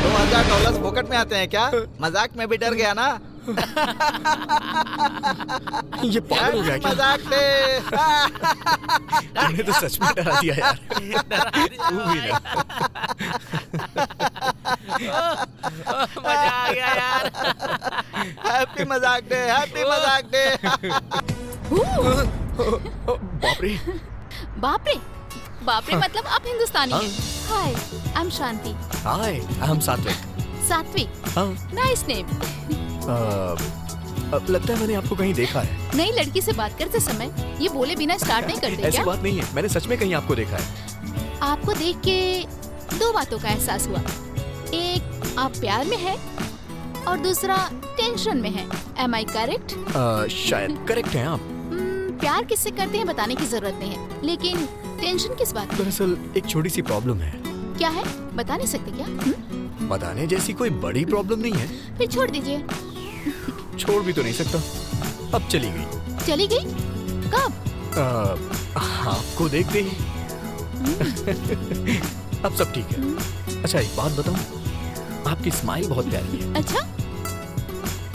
$2000 फोकट में आते हैं क्या? मजाक में भी डर गया ना? ये पागल हो गया क्या? मजाक थे। तूने तो सच में डरा दिया यार। तू भी ना। मजा आ गया यार। हैप्पी मजाक डे, हैप्पी मजाक डे। बाप रे। बाप रे, बाप रे मतलब आप हिंदुस्तानी हैं। हाय, I am Shanti. Hi, I am सात्विक। सात्विक, हाँ। Nice name. लगता है मैंने आपको कहीं देखा है। नई लड़की से बात करते समय ये बोले बिना स्टार्ट नहीं करते ऐसी क्या? बात नहीं है, मैंने सच में कहीं आपको देखा है। आपको देख के दो बातों का एहसास हुआ। एक, आप प्यार में है और दूसरा टेंशन में है। Am I correct? शायद करेक्ट हैं आप। प्यार किससे करते हैं बताने की जरूरत नहीं है, लेकिन टेंशन किस बात की? दरअसल एक छोटी सी प्रॉब्लम है। क्या है, बता नहीं सकते क्या? बताने जैसी कोई बड़ी प्रॉब्लम नहीं है। फिर छोड़ दीजिए। छोड़ भी तो नहीं सकता। अब चली गई। चली गई? कब? आपको देखते ही। अब सब ठीक है। अच्छा एक बात बताऊं, आपकी स्माइल बहुत प्यारी है। अच्छा,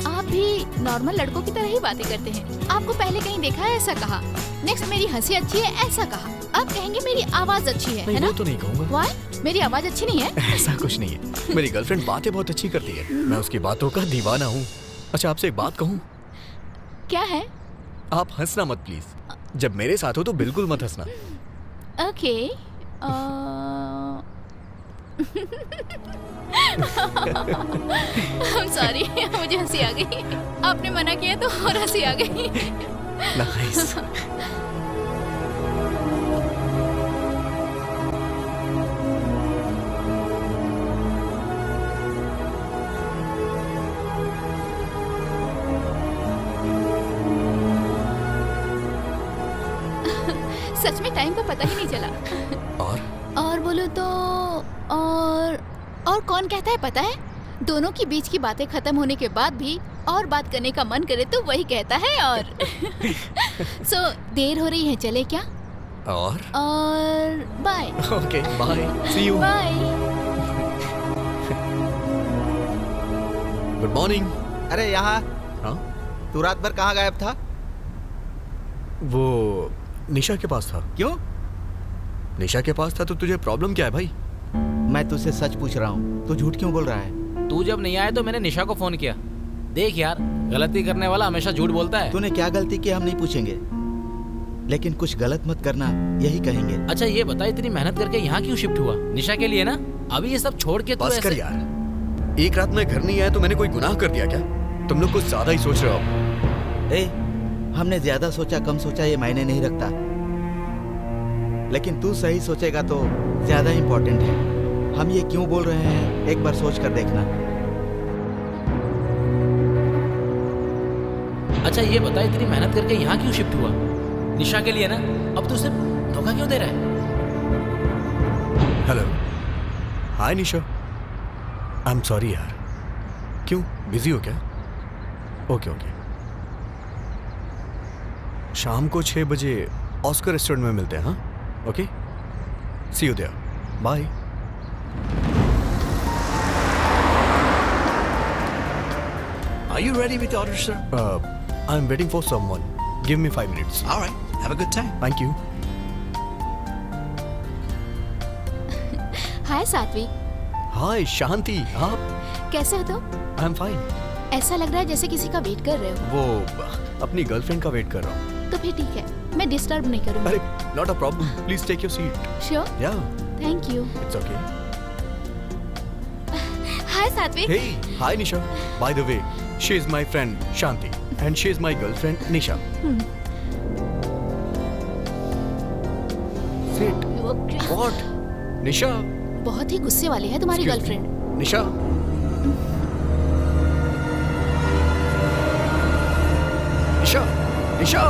आप भी नॉर्मल लड़कों की तरह ही बातें करते हैं। आपको पहले कहीं देखा है ऐसा कहा। नेक्स्ट मेरी हंसी अच्छी है ऐसा कहा। अब कहेंगे मेरी आवाज अच्छी है, नहीं, है ना? वो तो नहीं कहूँगा। Why? मेरी आवाज अच्छी नहीं है? ऐसा कुछ नहीं है। मेरी गर्लफ्रेंड बातें बहुत अच्छी करती है। मैं उसकी बातों का दीवाना हूँ। अच्छा आपसे एक बात कहूँ? क्या है? आप हंसना मत प्लीज। जब मेरे साथ हो तो बिल्कुल मत हंसना। ओके। I'm sorry, मुझे हंसी आ गई। आपने मना किया तो और हंसी आ गई। नाइस। सच में टाइम का पता ही नहीं चला। और बोलो तो और कौन कहता है पता है? दोनों के बीच की बातें खत्म होने के बाद भी और बात करने का मन करे तो वही कहता है। और सो देर हो रही है, चले क्या? और बाय। Okay bye, see you. Bye. Good morning. अरे यहाँ, हाँ? तू रात भर कहाँ गायब था? वो निशा के पास था। क्यों? निशा के पास था तो तुझे प्रॉब्लम क्या है भाई? मैं तुझसे सच पूछ रहा हूँ, तू झूठ क्यों बोल रहा है? तू जब नहीं आया तो मैंने निशा को फोन किया। देख यार, गलती करने वाला हमेशा झूठ बोलता है। तूने क्या गलती की हम नहीं पूछेंगे, लेकिन कुछ गलत मत करना यही कहेंगे। अच्छा ये बता, इतनी मेहनत करके यहाँ क्यों शिफ्ट हुआ? निशा के लिए ना? अभी ये सब छोड़ के तू बस कर ऐसे... यार, एक रात में घर नहीं आया तो मैंने कोई गुनाह कर दिया क्या? तुम लोग कुछ ज्यादा ही सोच रहे हो। हमने ज्यादा सोचा कम सोचा ये मायने नहीं रखता, लेकिन तू सही सोचेगा तो ज्यादा इम्पोर्टेंट है। हम ये क्यों बोल रहे हैं एक बार सोच कर देखना। अच्छा ये बता, इतनी मेहनत करके यहाँ क्यों शिफ्ट हुआ? निशा के लिए ना? अब तू सिर्फ धोखा क्यों दे रहा है? Hello, hi Nisha. I am sorry यार। क्यों, बिजी हो क्या? ओके ओके, शाम को 6 बजे ऑस्कर रेस्टोरेंट में मिलते हैं। हाँ okay, see you there, bye. Are you ready with the order, sir? I'm waiting for someone. Give me 5 minutes. All right. Have a good time. Thank you. हाय सात्विक। हाय शांति, आप? कैसे हो तुम? I'm fine. ऐसा लग रहा है जैसे किसी का वेट कर रहे हो। वो अपनी गर्लफ्रेंड का वेट कर रहा हूँ। तो फिर ठीक है, मैं डिस्टर्ब नहीं करूँगी। अरे not a problem. Please take your seat. Sure? Yeah. Thank you. It's okay. हाय सात्विक। Hey, hi Nisha. By the way, she is my friend Shanti and she is my girlfriend Nisha. Sit. What? Nisha. बहुत ही गुस्से वाली है तुम्हारी girlfriend. निशा। निशा, निशा।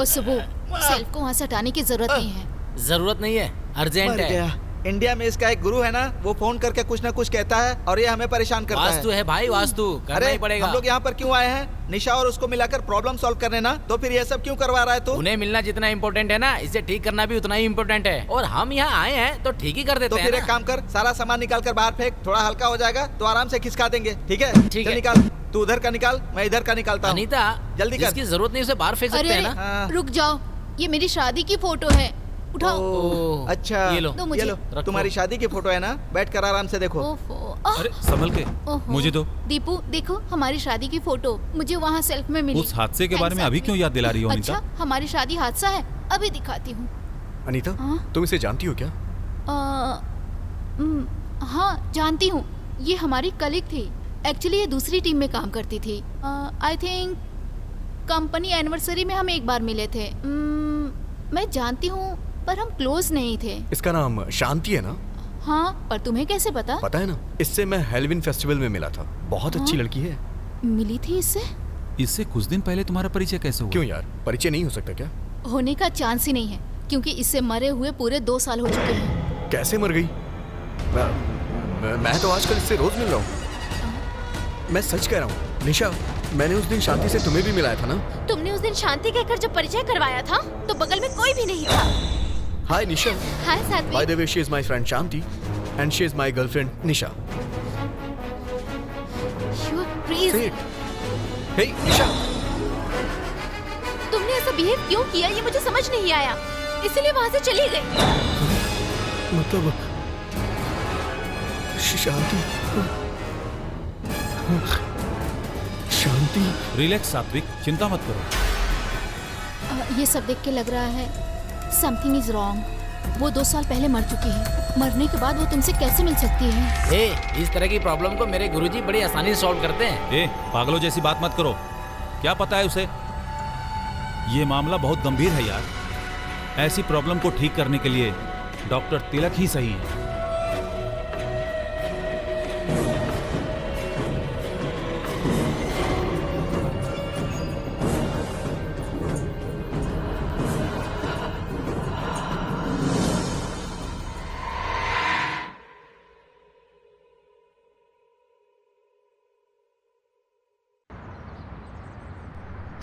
ओ सुबह, self को वहाँ से हटाने की जरूरत नहीं है। जरूरत नहीं है, अर्जेंट मर है। गया। इंडिया में इसका एक गुरु है ना, वो फोन करके कुछ ना कुछ कहता है और ये हमें परेशान करता वास्तु है भाई, वास्तु करना अरे ही पड़ेगा। हम लोग यहाँ पर क्यों आए हैं? निशा और उसको मिलाकर प्रॉब्लम सॉल्व करने ना, तो फिर ये सब क्यों करवा रहा है तू? उन्हें मिलना जितना इम्पोर्टेंट है ना, इसे ठीक करना भी उतना ही इम्पोर्टेंट है। और हम यहाँ आए हैं तो ठीक ही कर देते तो हैं फिर ना। एक काम कर, सारा सामान निकाल कर बाहर फेंक, थोड़ा हल्का हो जाएगा तो आराम से खिसका देंगे। ठीक है? ठीक चल है। निकाल, तू उधर का निकाल, मैं इधर का निकालता हूँ। अनीता, जल्दी कर। जिसकी जरूरत नहीं उसे बाहर फेंक सकते अरे हैं ना। हाँ। रुक जाओ, ये मेरी शादी की फोटो है, उठाओ। ओह, अच्छा, ये लो, दो मुझे। ये लो, रखो। तुम्हारी शादी की फोटो है ना, बैठ कर आराम से देखो। ओफो, आह, अरे संभल के, ओहो। मुझे दो। दीपू देखो, हमारी शादी की फोटो मुझे वहाँ सेल्फ में मिली। उस हादसे के बारे में Thanks, अभी क्यों याद दिला रही हो अनीता? अच्छा, हमारी शादी हादसा है, अभी दिखाती हूँ। अनीता, हाँ? तुम इसे जानती हो क्या? हाँ जानती हूँ, ये हमारी कलीग थी। एक्चुअली ये दूसरी टीम में काम करती थी। आई थिंक कंपनी एनिवर्सरी में हम एक बार मिले थे। मैं जानती हूँ पर हम क्लोज नहीं थे। इसका नाम शांति है ना? हाँ, पर तुम्हें कैसे पता? पता है ना, इससे मैं हेलोवीन फेस्टिवल में मिला था। बहुत अच्छी लड़की है। मिली थी इससे? इससे कुछ दिन पहले तुम्हारा परिचय कैसे हुआ? क्यों यार, परिचय नहीं हो सकता क्या? होने का चांस ही नहीं है, क्योंकि इससे मरे हुए पूरे 2 साल हो चुके हैं। कैसे मर गई? मैं तो आजकल इससे रोज मिल रहा हूँ। मैं सच कह रहा हूँ निशा, मैंने उस दिन शांति से तुम्हें भी मिलाया था ना? तुमने उस दिन शांति कहकर जब परिचय करवाया था तो बगल में कोई भी नहीं था। हाय निशा। हाय सात्विक। By the way, she is my friend Shanti and she is my girlfriend Nisha. You are crazy. Say it. Hey निशा। तुमने ऐसा बिहेव क्यों किया ये मुझे समझ नहीं आया, इसलिए वहाँ से चली गई। मतलब शांति। शांति। रिलैक्स सात्विक, चिंता मत करो। ये सब देख के लग रहा है समथिंग इज रॉन्ग। वो 2 साल पहले मर चुकी है, मरने के बाद वो तुमसे कैसे मिल सकती है? इस तरह की प्रॉब्लम को मेरे गुरुजी बड़ी आसानी से सॉल्व करते हैं। पागलों जैसी बात मत करो, क्या पता है उसे? ये मामला बहुत गंभीर है यार। ऐसी प्रॉब्लम को ठीक करने के लिए डॉक्टर तिलक ही सही है।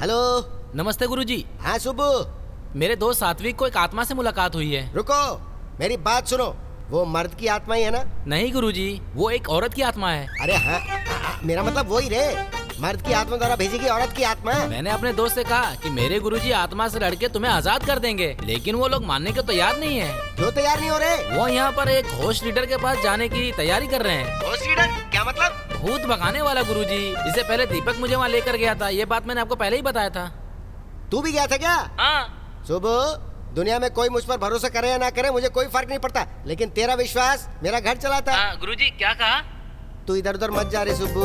हेलो। नमस्ते गुरुजी। हाँ सुबू। मेरे दोस्त सात्विक को एक आत्मा से मुलाकात हुई है। रुको, मेरी बात सुनो। वो मर्द की आत्मा ही है ना? नहीं गुरुजी, वो एक औरत की आत्मा है। अरे हाँ, मेरा मतलब वही रे, मर्द की आत्मा द्वारा भेजी गई औरत की आत्मा। मैंने अपने दोस्त से कहा कि मेरे गुरुजी आत्मा से लड़के तुम्हें आजाद कर देंगे, लेकिन वो लोग मानने को तैयार नहीं है। क्यों तैयार नहीं हो रहे? वो यहाँ पर एक होस्ट लीडर के पास जाने की तैयारी कर रहे हैं। होस्ट लीडर क्या मतलब? भूत भगाने वाला गुरुजी। इससे पहले दीपक मुझे वहाँ लेकर गया था, ये बात मैंने आपको पहले ही बताया था। तू भी गया था क्या? हाँ। सुबह, दुनिया में कोई मुझ पर भरोसा करे या ना करे मुझे कोई फर्क नहीं पड़ता, लेकिन तेरा विश्वास मेरा घर चलाता है। गुरुजी क्या कहा? तू इधर उधर मत जा रे सुब्बू।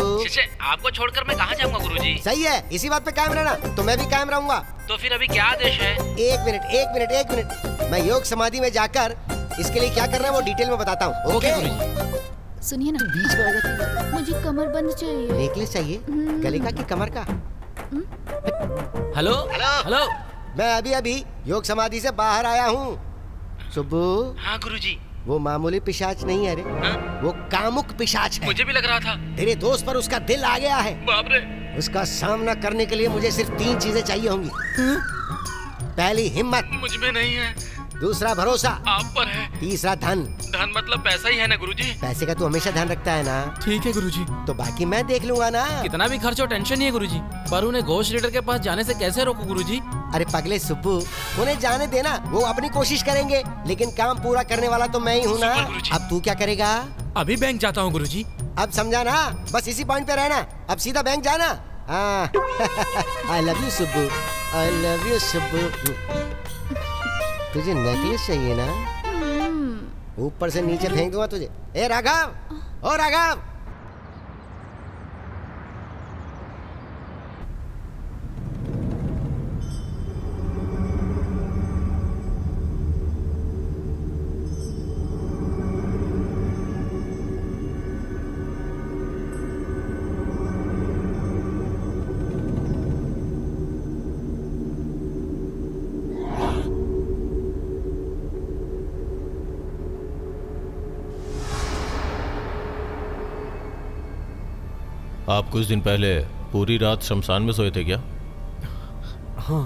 आपको छोड़कर मैं कहाँ जाऊँगा गुरुजी? सही है, इसी बात पे कायम रहना, तो मैं भी कायम रहूंगा। तो फिर अभी क्या आदेश है? एक मिनट, मैं योग समाधि में जाकर इसके लिए क्या करना है वो डिटेल में बताता हूँ। ओके गुरुजी। सुनिए ना, बीच में आ जाती। मुझे कमर बंद चाहिए। नेकलेस चाहिए? गले का कि कमर का? Hello hello. मैं अभी योग समाधि से बाहर आया हूँ। सुब्बू। हाँ गुरुजी। वो मामूली पिशाच नहीं है रे, वो कामुक पिशाच है। मुझे भी लग रहा था। तेरे दोस्त पर उसका दिल आ गया है। बाप रे। उसका सामना करने के लिए मुझे सिर्फ 3 चीजें चाहिए होंगी। पहली हिम्मत, मुझ में नहीं है। दूसरा भरोसा, आप पर है। तीसरा धन। धन मतलब पैसा ही है ना गुरुजी? पैसे का तू हमेशा ध्यान रखता है ना? ठीक है गुरुजी। तो बाकी मैं देख लूंगा ना। कितना भी खर्च हो टेंशन नहीं है गुरुजी, पर उन्हें घोष लीडर के पास जाने से कैसे रोकूं गुरुजी? अरे पगले सुब्बू, उन्हें जाने देना, वो अपनी कोशिश करेंगे, लेकिन काम पूरा करने वाला तो मैं ही हूँ ना। अब तू क्या करेगा? अभी बैंक जाता हूँ गुरुजी। अब समझा ना, बस इसी पॉइंट पे रहना, अब सीधा बैंक जाना। I love you Subbu, I love you Subbu. तुझे नेकलेस चाहिए ना? ऊपर से नीचे फेंक दूंगा तुझे। ए राघव, ओ राघव। आप कुछ दिन पहले पूरी रात शमशान में सोए थे क्या? हाँ।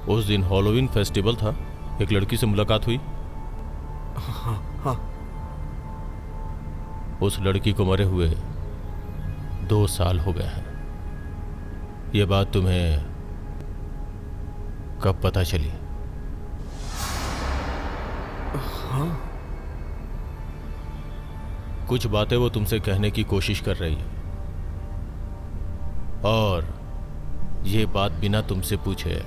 उस दिन हॉलोवीन फेस्टिवल था, एक लड़की से मुलाकात हुई। हाँ हाँ। उस लड़की को मरे हुए 2 साल हो गए हैं। ये बात तुम्हें कब पता चली? हाँ। कुछ बातें वो तुमसे कहने की कोशिश कर रही है, और ये बात बिना तुमसे पूछे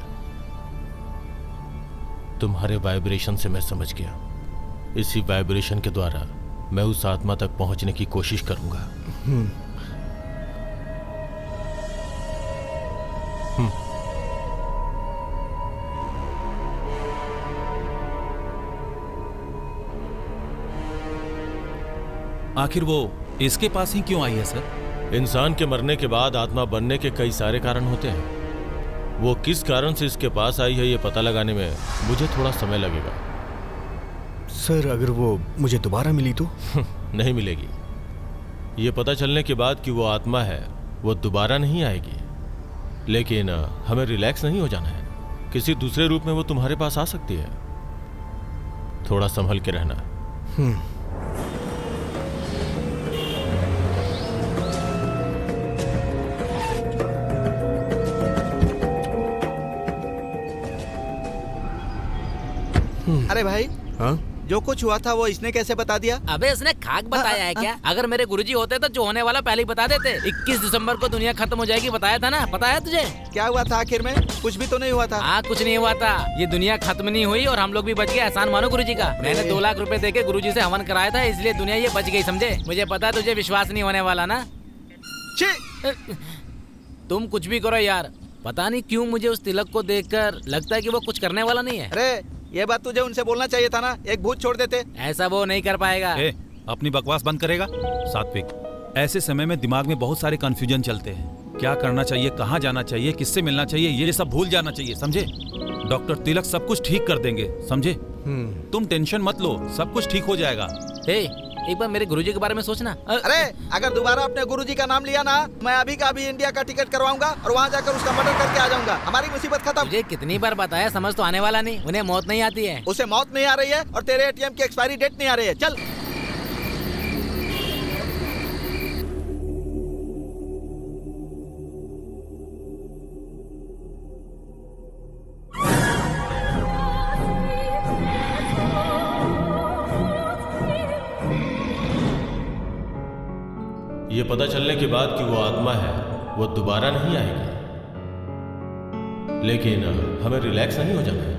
तुम्हारे वाइब्रेशन से मैं समझ गया। इसी वाइब्रेशन के द्वारा मैं उस आत्मा तक पहुंचने की कोशिश करूंगा। आखिर वो इसके पास ही क्यों आई है सर? इंसान के मरने के बाद आत्मा बनने के कई सारे कारण होते हैं। वो किस कारण से इसके पास आई है ये पता लगाने में मुझे थोड़ा समय लगेगा। सर, अगर वो मुझे दोबारा मिली तो? नहीं मिलेगी। ये पता चलने के बाद कि वो आत्मा है, वो दोबारा नहीं आएगी। लेकिन हमें रिलैक्स नहीं हो जाना है। किसी दूसरे रूप में वो तुम्हारे पास आ सकती है। थोड़ा संभल के रहना। अरे भाई, हाँ? जो कुछ हुआ था वो इसने कैसे बता दिया? अबे इसने खाक बताया है क्या? अगर मेरे गुरुजी होते तो जो होने वाला पहले ही बता देते। 21 दिसंबर को दुनिया खत्म हो जाएगी, बताया था ना? पता है तुझे? क्या हुआ था आखिर में? कुछ भी तो नहीं हुआ था। हाँ, कुछ नहीं हुआ था। ये दुनिया खत्म नहीं हुई और हम लोग भी बच गए। एहसान मानो गुरुजी का। मैंने 2 लाख रुपए देके गुरुजी से हवन कराया था, इसलिए दुनिया ये बच गई, समझे? मुझे पता है तुझे विश्वास नहीं होने वाला ना। तुम कुछ भी करो यार, पता नहीं क्यों मुझे उस तिलक को देखकर लगता है कि वो कुछ करने वाला नहीं है। अरे ये बात तुझे उनसे बोलना चाहिए था ना, एक भूत छोड़ देते। ऐसा वो नहीं कर पाएगा। अपनी बकवास बंद करेगा? सात्विक, ऐसे समय में दिमाग में बहुत सारे कंफ्यूजन चलते हैं। क्या करना चाहिए, कहाँ जाना चाहिए, किससे मिलना चाहिए, ये सब भूल जाना चाहिए, समझे? डॉक्टर तिलक सब कुछ ठीक कर देंगे, समझे? तुम टेंशन मत लो, सब कुछ ठीक हो जाएगा। एक बार मेरे गुरुजी के बारे में सोचना। अरे अगर दोबारा अपने गुरुजी का नाम लिया ना, मैं अभी का अभी इंडिया का टिकट करवाऊंगा और वहाँ जाकर उसका मर्डर करके आ जाऊंगा। हमारी मुसीबत खत्म। मुझे कितनी बार बताया, समझ तो आने वाला नहीं। उन्हें मौत नहीं आती है। उसे मौत नहीं आ रही है और तेरे एटीएम की एक्सपायरी डेट नहीं आ रही है। चल। ये पता चलने के बाद कि वो आत्मा है, वो दोबारा नहीं आएगी। लेकिन हमें रिलैक्स नहीं हो जाना है।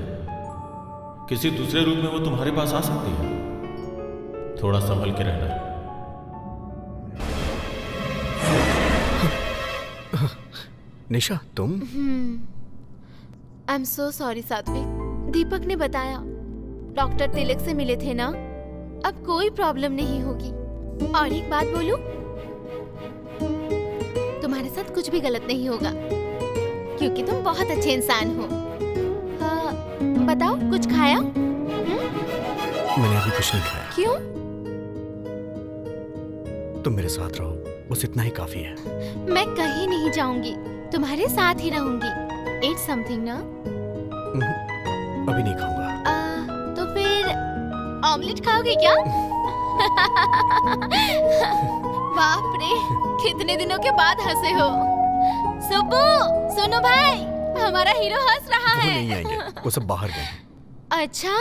किसी दूसरे रूप में वो तुम्हारे पास आ सकती है। थोड़ा संभल के रहना। निशा, तुम? आई एम सो सॉरी सात्विक। दीपक ने बताया डॉक्टर तिलक से मिले थे ना, अब कोई प्रॉब्लम नहीं होगी। और एक बात बोलूं, तुम्हारे साथ कुछ भी गलत नहीं होगा, क्योंकि तुम बहुत अच्छे इंसान हो। हाँ, बताओ कुछ खाया? मैंने अभी कुछ नहीं खाया। क्यों? तुम मेरे साथ रहो, बस इतना ही काफी है। मैं कहीं नहीं जाऊंगी, तुम्हारे साथ ही रहूंगी। Eat something ना? अभी नहीं खाऊंगा। तो फिर ऑमलेट खाओगे क्या? बाप रे, कितने दिनों के बाद हंसे हो। सुब्बू, सुनो भाई, हमारा हीरो हंस रहा है। वो नहीं आएंगे, वो सब बाहर गए। अच्छा?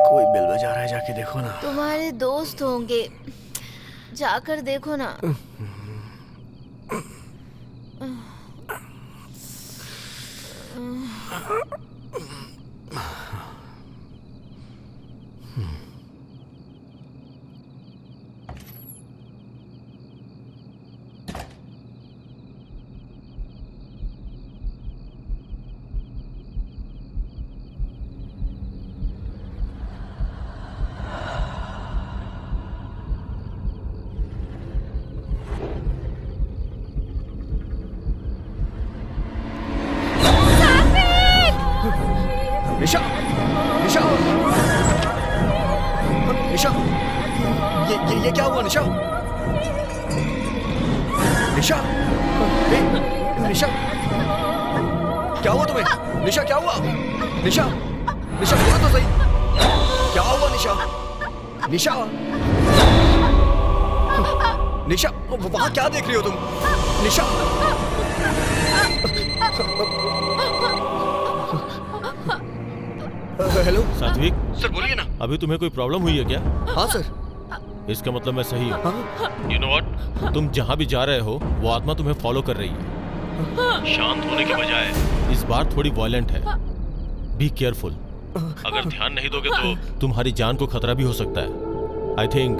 कोई बिल बजा रहा है, जाके देखो ना। तुम्हारे दोस्त होंगे, जाकर देखो ना। निशा, निशा, निशा, ये क्या हुआ निशा? निशा, निशा, क्या हुआ तुम्हें? निशा क्या हुआ? निशा, निशा बोलो तो सही, क्या हुआ निशा? निशा, निशा, वहां क्या देख रही हो तुम? निशा, हेलो सात्विक, सर बोलिए ना। अभी तुम्हें कोई प्रॉब्लम हुई है क्या? हाँ सर। इसका मतलब मैं सही हूँ। You know what? तुम जहाँ भी जा रहे हो वो आत्मा तुम्हें फॉलो कर रही है। शांत होने के बजाय इस बार थोड़ी वायलेंट है। Be careful. अगर ध्यान नहीं दोगे तो तुम्हारी जान को खतरा भी हो सकता है। आई थिंक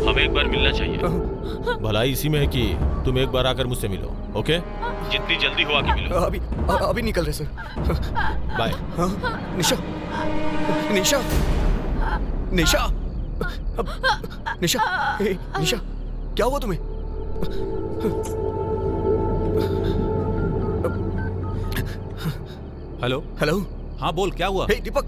हमें एक बार मिलना चाहिए। भलाई इसी में है कि तुम एक बार आकर मुझसे मिलो, ओके? जितनी जल्दी हो आके मिलो। अभी निकल रहे सर। बाय। निशा, निशा, निशा, निशा, निशा, क्या हुआ तुम्हें? हेलो हेलो, हाँ बोल, क्या हुआ? हे दीपक,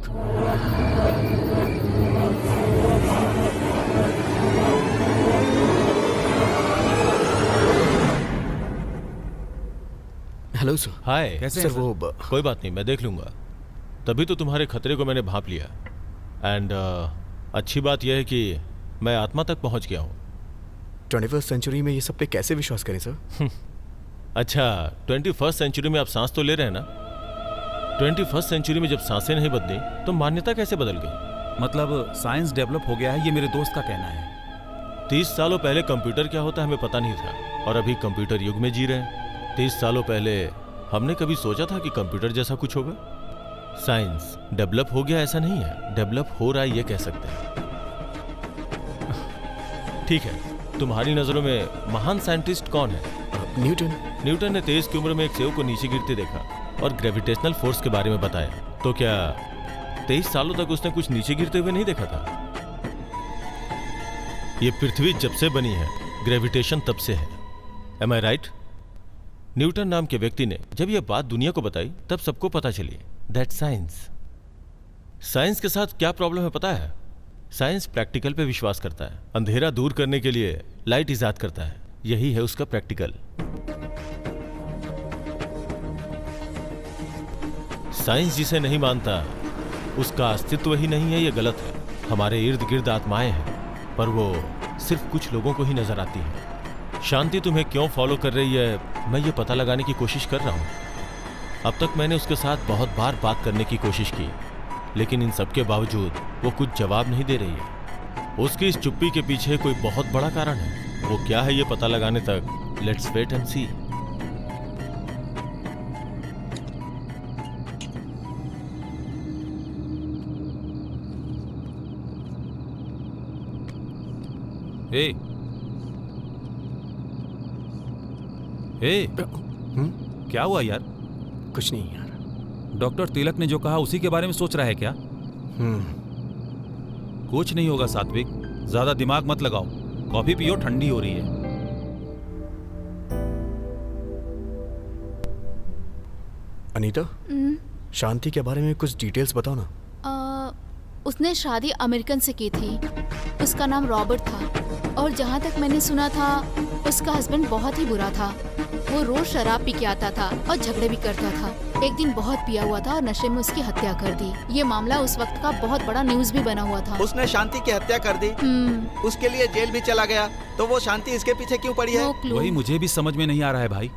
हेलो सर। हाय। कैसे सर हैं वो कोई बात नहीं, मैं देख लूंगा। तभी तो तुम्हारे खतरे को मैंने भांप लिया। एंड अच्छी बात यह है कि मैं आत्मा तक पहुंच गया हूँ। 21st सेंचुरी में ये सब पे कैसे विश्वास करें सर? अच्छा, 21st सेंचुरी में आप सांस तो ले रहे हैं ना? 21st सेंचुरी में जब सांसें नहीं बदली तो मान्यता कैसे बदल गई? मतलब साइंस डेवलप हो गया है, ये मेरे दोस्त का कहना है। 30 सालों पहले कंप्यूटर क्या होता हमें पता नहीं था, और अभी कंप्यूटर युग में जी रहे हैं। 30 सालों पहले हमने कभी सोचा था कि कंप्यूटर जैसा कुछ होगा? साइंस डेवलप हो गया ऐसा नहीं है, डेवलप हो रहा है ये कह सकते हैं। ठीक है, तुम्हारी नजरों में महान साइंटिस्ट कौन है? न्यूटन। न्यूटन ने 23 की उम्र में एक सेव को नीचे गिरते देखा और ग्रेविटेशनल फोर्स के बारे में बताया। तो क्या 23 सालों तक उसने कुछ नीचे गिरते हुए नहीं देखा था? ये पृथ्वी जब से बनी है, ग्रेविटेशन तब से है। Am I right? न्यूटन नाम के व्यक्ति ने जब यह बात दुनिया को बताई तब सबको पता चली दैट साइंस। साइंस के साथ क्या प्रॉब्लम है पता है? साइंस प्रैक्टिकल पे विश्वास करता है। अंधेरा दूर करने के लिए लाइट इजाद करता है, यही है उसका प्रैक्टिकल। साइंस जिसे नहीं मानता उसका अस्तित्व ही नहीं है, यह गलत है। हमारे इर्द गिर्द आत्माएं हैं, पर वो सिर्फ कुछ लोगों को ही नजर आती है। शांति तुम्हें क्यों फॉलो कर रही है, मैं ये पता लगाने की कोशिश कर रहा हूँ। अब तक मैंने उसके साथ बहुत बार बात करने की कोशिश की, लेकिन इन सब के बावजूद वो कुछ जवाब नहीं दे रही है। उसकी इस चुप्पी के पीछे कोई बहुत बड़ा कारण है। वो क्या है ये पता लगाने तक लेट्स वेट एंड सी। ए, ए, क्या हुआ यार? कुछ नहीं यार। डॉक्टर तिलक ने जो कहा उसी के बारे में सोच रहा है क्या? कुछ नहीं होगा सात्विक, ज्यादा दिमाग मत लगाओ। कॉफी पियो, ठंडी हो रही है। अनीता, शांति के बारे में कुछ डिटेल्स बताओ ना। उसने शादी अमेरिकन से की थी। उसका नाम रॉबर्ट था, और जहाँ तक मैंने सुना था उसका हस्बैंड बहुत ही बुरा था। वो रोज शराब पी के आता था और झगड़े भी करता था। एक दिन बहुत पिया हुआ था और नशे में उसकी हत्या कर दी। ये मामला उस वक्त का बहुत बड़ा न्यूज भी बना हुआ था। उसने शांति की हत्या कर दी, उसके लिए जेल भी चला गया। तो वो शांति इसके पीछे क्यों पड़ी है? वही मुझे भी समझ में नहीं आ रहा है भाई।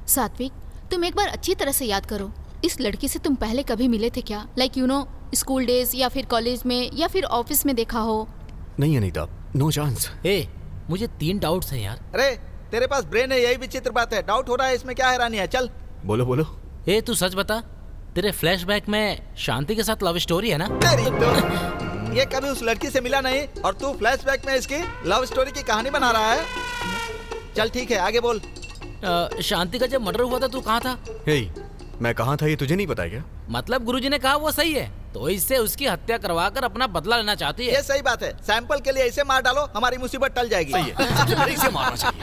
सात्विक, तुम एक बार अच्छी तरह से याद करो, इस लड़की से तुम पहले कभी मिले थे क्या? Like you know, school days या फिर कॉलेज में या फिर ऑफिस में देखा हो? नहीं अनीता, नो चांस। मुझे 3 डाउट्स हैं यार। अरे तेरे पास ब्रेन है, यही विचित्र बात है। डाउट हो रहा है, इसमें क्या हैरानी है? चल बोलो बोलो। तू सच बता, तेरे फ्लैशबैक में शांति के साथ लव स्टोरी है ना? तेरी तो ये कभी उस लड़की से मिला नहीं और तू फ्लैशबैक में इसकी लव स्टोरी की कहानी बना रहा है। चल ठीक है, आगे बोल। शांति का जब मर्डर हुआ था तू कहाँ था? मैं कहाँ था ये तुझे नहीं पता क्या? मतलब गुरुजी ने कहा वो सही है, तो इससे उसकी हत्या करवाकर अपना बदला लेना चाहती है। ये सही बात है। सैंपल के लिए इसे मार डालो, हमारी मुसीबत टल जाएगी। सही है, इसे मारना चाहिए।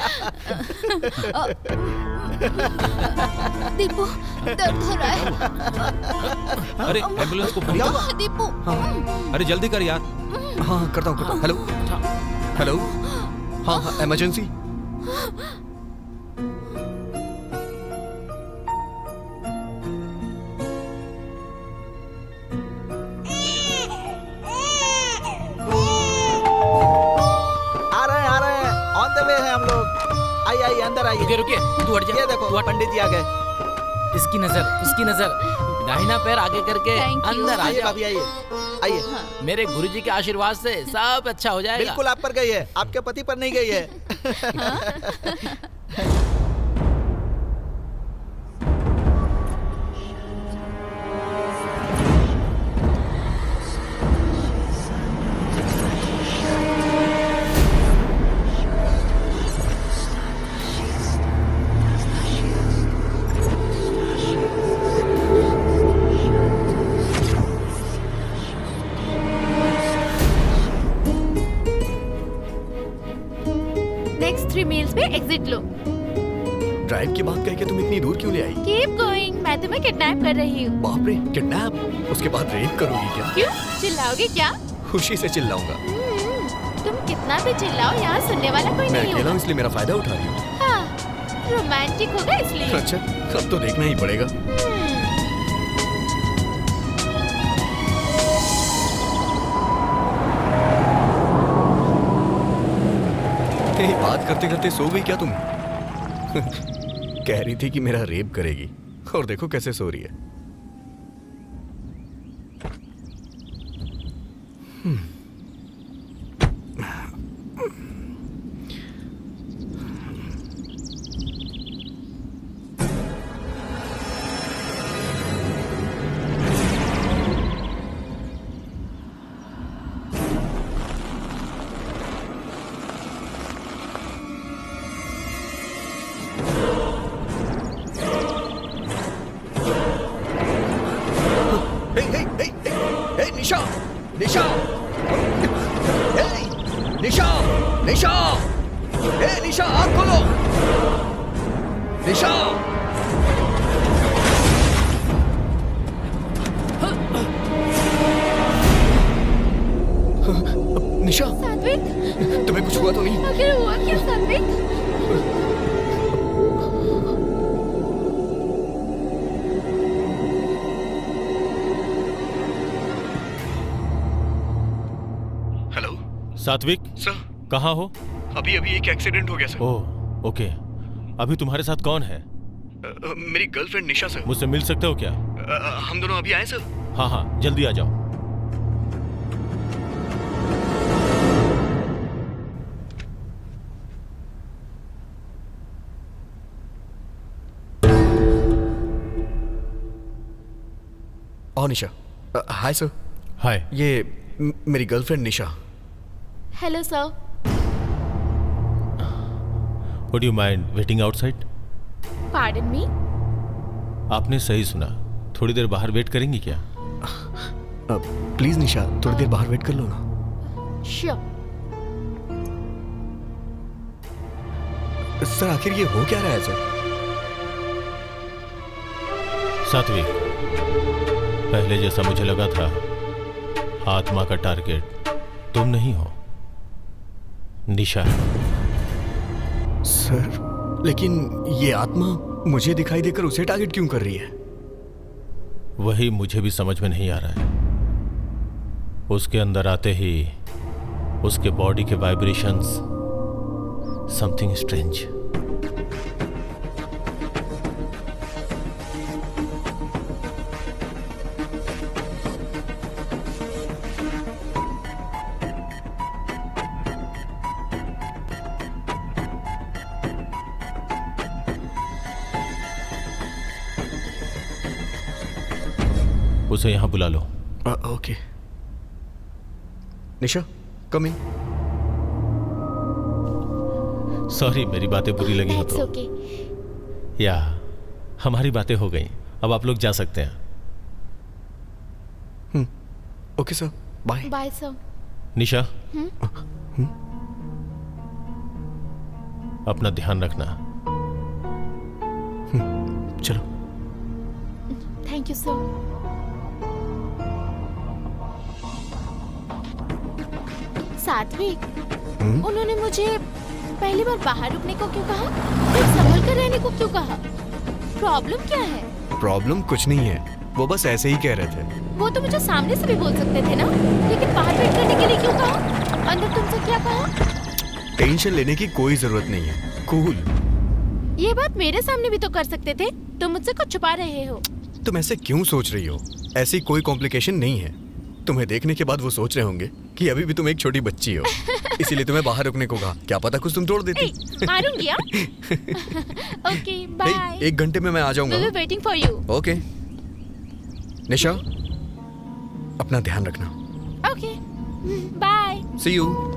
दीपू दर्द हो रहा है। अरे एम्बुलेंस को फोन कर। दीपू अरे जल्दी कर यार। हाँ करता हूँ। Hello hello. हाँ हाँ इमरजेंसी। आ रहे हैं ऑन द वे है हम लोग। आइए अंदर आइए। रुकिए रुकिए, तू हट जा। ये देखो पंडित जी आ गए। इसकी नजर दाहिना पैर आगे करके Thank you. अंदर आ आइए जाओ। भाभी आइए आइए। मेरे गुरुजी के आशीर्वाद से सब अच्छा हो जाएगा। बिल्कुल आप पर गई है, आपके पति पर नहीं गई है। नेक्स्ट 3 मील्स पे एग्जिट लो। ड्राइव की बात कह के तुम इतनी दूर क्यों ले आई? कीप गोइंग, मैं तुम्हें किडनैप कर रही हूँ। बाप रे, किडनैप? उसके बाद रेप करोगी क्या? क्यों चिल्लाओगे क्या? खुशी से चिल्लाऊंगा। तुम कितना भी चिल्लाओ यहाँ सुनने वाला कोई मैं नहीं अकेला होगा। हूँ इसलिए मेरा फायदा उठा रही हूँ। हाँ, रोमांटिक होगा इसलिए। अच्छा, अब तो देखना ही पड़ेगा। बात करते करते सो गई क्या तुम? कह रही थी कि मेरा रेप करेगी और देखो कैसे सो रही है। निशा, निशा, निशा, निशा, निशा, आँख खोलो, निशा। निशा, सात्विक, तुम्हें कुछ हुआ तो नहीं? आखिर हुआ क्या सात्विक? सात्विक सर, कहाँ हो? अभी एक एक्सीडेंट हो गया सर। Oh okay. अभी तुम्हारे साथ कौन है? मेरी गर्लफ्रेंड निशा सर। मुझसे मिल सकते हो क्या? हम दोनों अभी आए सर। हाँ हाँ जल्दी आ जाओ। और निशा। Hi sir. हाय। ये मेरी girlfriend Nisha. Hello sir. Would you mind waiting outside? Pardon me? आपने सही सुना। थोड़ी देर बाहर वेट करेंगी क्या? प्लीज निशा, थोड़ी देर बाहर वेट कर लो ना। Sure. सर आखिर ये हो क्या रहा है सर? सात्विक, पहले जैसा मुझे लगा था, आत्मा का टारगेट तुम नहीं हो, निशा है। सर लेकिन ये आत्मा मुझे दिखाई देकर उसे टारगेट क्यों कर रही है? वही मुझे भी समझ में नहीं आ रहा है। उसके अंदर आते ही उसके बॉडी के वाइब्रेशंस, समथिंग स्ट्रेंज। उसे यहां बुला लो। ओके। निशा, कम इन। सॉरी, मेरी बातें बुरी लगी हो That's तो। okay. या हमारी बातें हो गई, अब आप लोग जा सकते हैं। Okay sir, bye. Bye sir. Nisha, अपना ध्यान रखना। चलो। Thank you so. सात्विक, उन्होंने मुझे पहली बार बाहर रुकने को क्यों कहा, फिर संभल कर रहने को क्यों कहा? प्रॉब्लम क्या है? प्रॉब्लम कुछ नहीं है, वो बस ऐसे ही कह रहे थे। वो तो मुझे सामने से भी बोल सकते थे ना, लेकिन बाहर वेट करने के लिए क्यों कहा? अंदर तुमसे क्या कहा? टेंशन लेने की कोई जरूरत नहीं है, कूल। ये बात मेरे सामने भी तो कर सकते थे, तुम मुझसे कुछ छुपा रहे हो। तुम ऐसे क्यों सोच रही हो? ऐसी कोई कॉम्प्लिकेशन नहीं है। तुम्हें देखने के बाद वो सोच रहे होंगे कि अभी भी तुम एक छोटी बच्ची हो, इसीलिए तुम्हें बाहर रुकने को कहा। क्या पता कुछ तुम तोड़ देती। मारूंगी। Okay bye. 1 घंटे में मैं आ जाऊंगा। We'll be waiting for you. Okay Nisha, अपना ध्यान रखना। Okay bye. See you.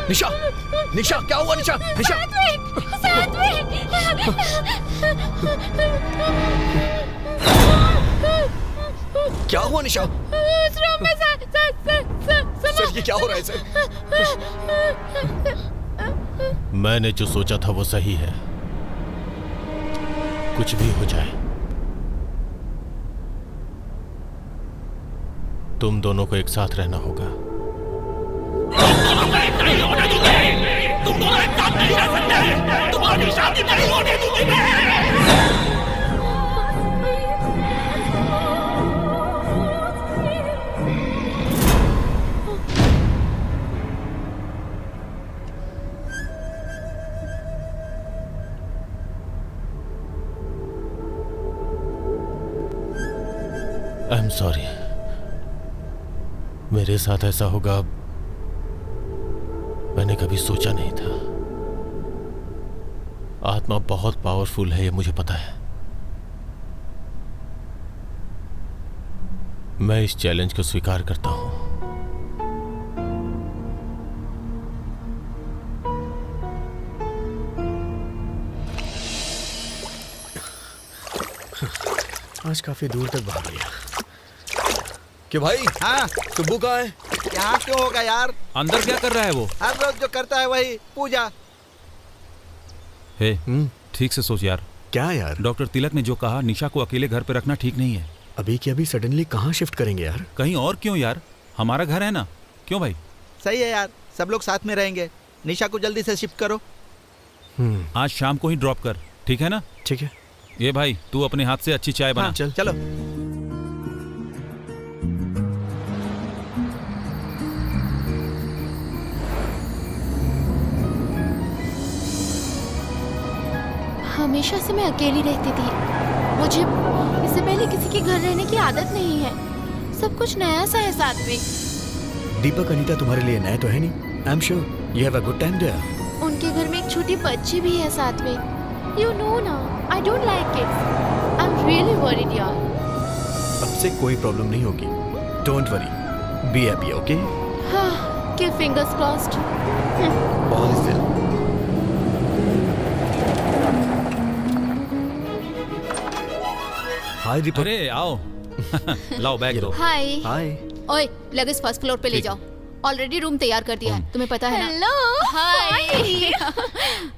Nisha, Nisha क्या हुआ? निशा, निशा। क्या हुआ निशा? सर ये क्या हो रहा है सर? मैंने जो सोचा था वो सही है। कुछ भी हो जाए, तुम दोनों को एक साथ रहना होगा। तुम दोनों एक साथ नहीं रह सकते। तुम्हारी शादी नहीं होने दूंगी मैं। आई एम सॉरी, मेरे साथ ऐसा होगा मैंने कभी सोचा नहीं था। आत्मा बहुत पावरफुल है, ये मुझे पता है। मैं इस चैलेंज को स्वीकार करता हूं। आज काफी दूर तक भाग लिया। क्यों भाई? हाँ सुब्बू कहाँ है? यहाँ क्यों होगा यार? अंदर क्या कर रहा है वो? हर रोज जो करता है वही, पूजा। हे, ठीक से सोच यार। क्या यार? डॉक्टर तिलक ने जो कहा, निशा को अकेले घर पे रखना ठीक नहीं है। अभी के अभी सडनली कहाँ शिफ्ट करेंगे यार? कहीं और क्यों यार, हमारा घर है ना। क्यों भाई? सही है यार, सब लोग साथ में रहेंगे। निशा को जल्दी से शिफ्ट करो। आज शाम को ही ड्रॉप कर, ठीक है ना? ठीक है। ये भाई तू अपने हाथ से अच्छी चाय बना। हाँ, चलो। हमेशा से मैं अकेली रहती थी। मुझे इससे पहले किसी के घर रहने की आदत नहीं है। सब कुछ नया सा है सात्विक। दीपक अनीता तुम्हारे लिए नया तो है नहीं। I am sure you have a good time there. उनके घर में एक छोटी बच्ची भी है सात्विक। यू नो ना, I don't like kids. I am really worried यार। अब से कोई प्रॉब्लम नहीं होगी। Don't worry, be happy, okay? हाँ, keep fingers crossed. All is well. Hi Deepak. अरे आओ, लाओ बैग दो। हाय। हाय। ओए लगेज फर्स्ट फ्लोर पे ले जाओ। ऑलरेडी रूम तैयार कर दिया है, तुम्हें पता है ना। Hello hi.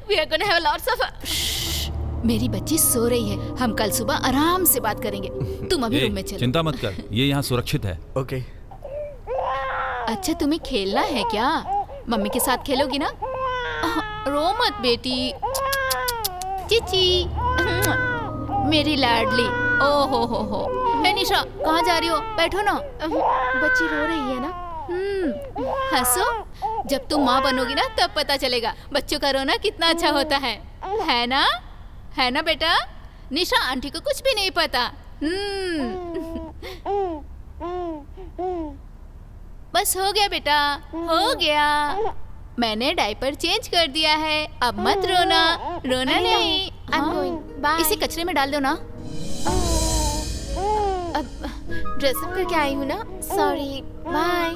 We are gonna have lots of मेरी बच्ची सो रही है, हम कल सुबह आराम से बात करेंगे। तुम अभी रूम में चलो। चिंता मत कर, ये यहाँ सुरक्षित है। ओके। अच्छा तुम्हें खेलना है क्या? मम्मी के साथ खेलोगी ना? रो मत बेटी। चिची मेरी लाडली। ओ हो। हे निशा कहाँ जा रही हो? बैठो ना। बच्ची रो रही है ना। हंसो, जब तुम माँ बनोगी ना तब पता चलेगा बच्चों का रोना कितना अच्छा होता है ना? है ना बेटा? निशा आंटी को कुछ भी नहीं पता। बस हो गया बेटा, हो गया। मैंने डायपर चेंज कर दिया है, अब मत रोना। रोना नहीं। Bye. इसे कचरे में डाल दो ना। अब ड्रेसअप करके आई हूँ ना। Sorry. Bye.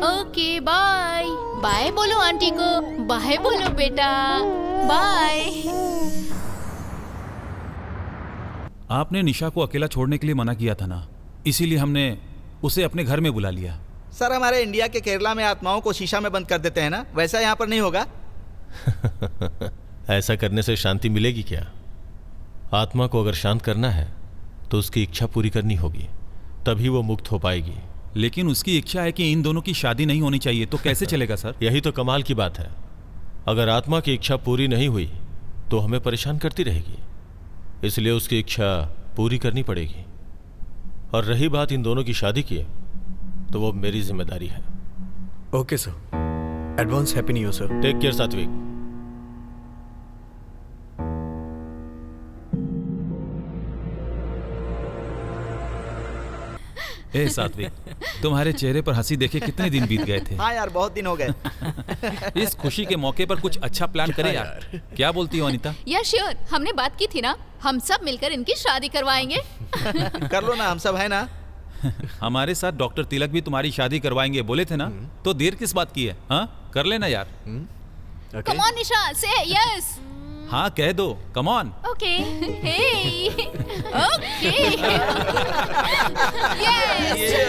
Okay bye. Bye बोलो आंटी को। बाय बोलो बेटा। बाय। आपने निशा को अकेला छोड़ने के लिए मना किया था ना, इसीलिए हमने उसे अपने घर में बुला लिया। सर हमारे इंडिया के केरला में आत्माओं को शीशा में बंद कर देते हैं ना, वैसा यहाँ पर नहीं होगा। ऐसा करने से शांति मिलेगी क्या? आत्मा को अगर शांत करना है तो उसकी इच्छा पूरी करनी होगी, तभी वो मुक्त हो पाएगी। लेकिन उसकी इच्छा है कि इन दोनों की शादी नहीं होनी चाहिए, तो कैसे चलेगा सर? यही तो कमाल की बात है। अगर आत्मा की इच्छा पूरी नहीं हुई तो हमें परेशान करती रहेगी, इसलिए उसकी इच्छा पूरी करनी पड़ेगी। और रही बात इन दोनों की शादी की, तो वो मेरी जिम्मेदारी है। Okay sir. Advance happy new year sir. Take care Satvik. ए सात्विक, तुम्हारे चेहरे पर हंसी देखे कितने दिन बीत गए थे। हाँ यार बहुत दिन हो गए। इस खुशी के मौके पर कुछ अच्छा प्लान करें यार। क्या बोलती हो अनीता? या श्योर, हमने बात की थी ना, हम सब मिलकर इनकी शादी करवाएंगे। कर लो ना, हम सब है ना। हमारे साथ डॉक्टर तिलक भी तुम्हारी शादी करवाएंगे बोले थे ना, तो देर किस बात की है? हाँ कर लेना यार। कम ऑन निशा, से यस। हाँ कह दो, come on. Okay. Hey okay. Yes.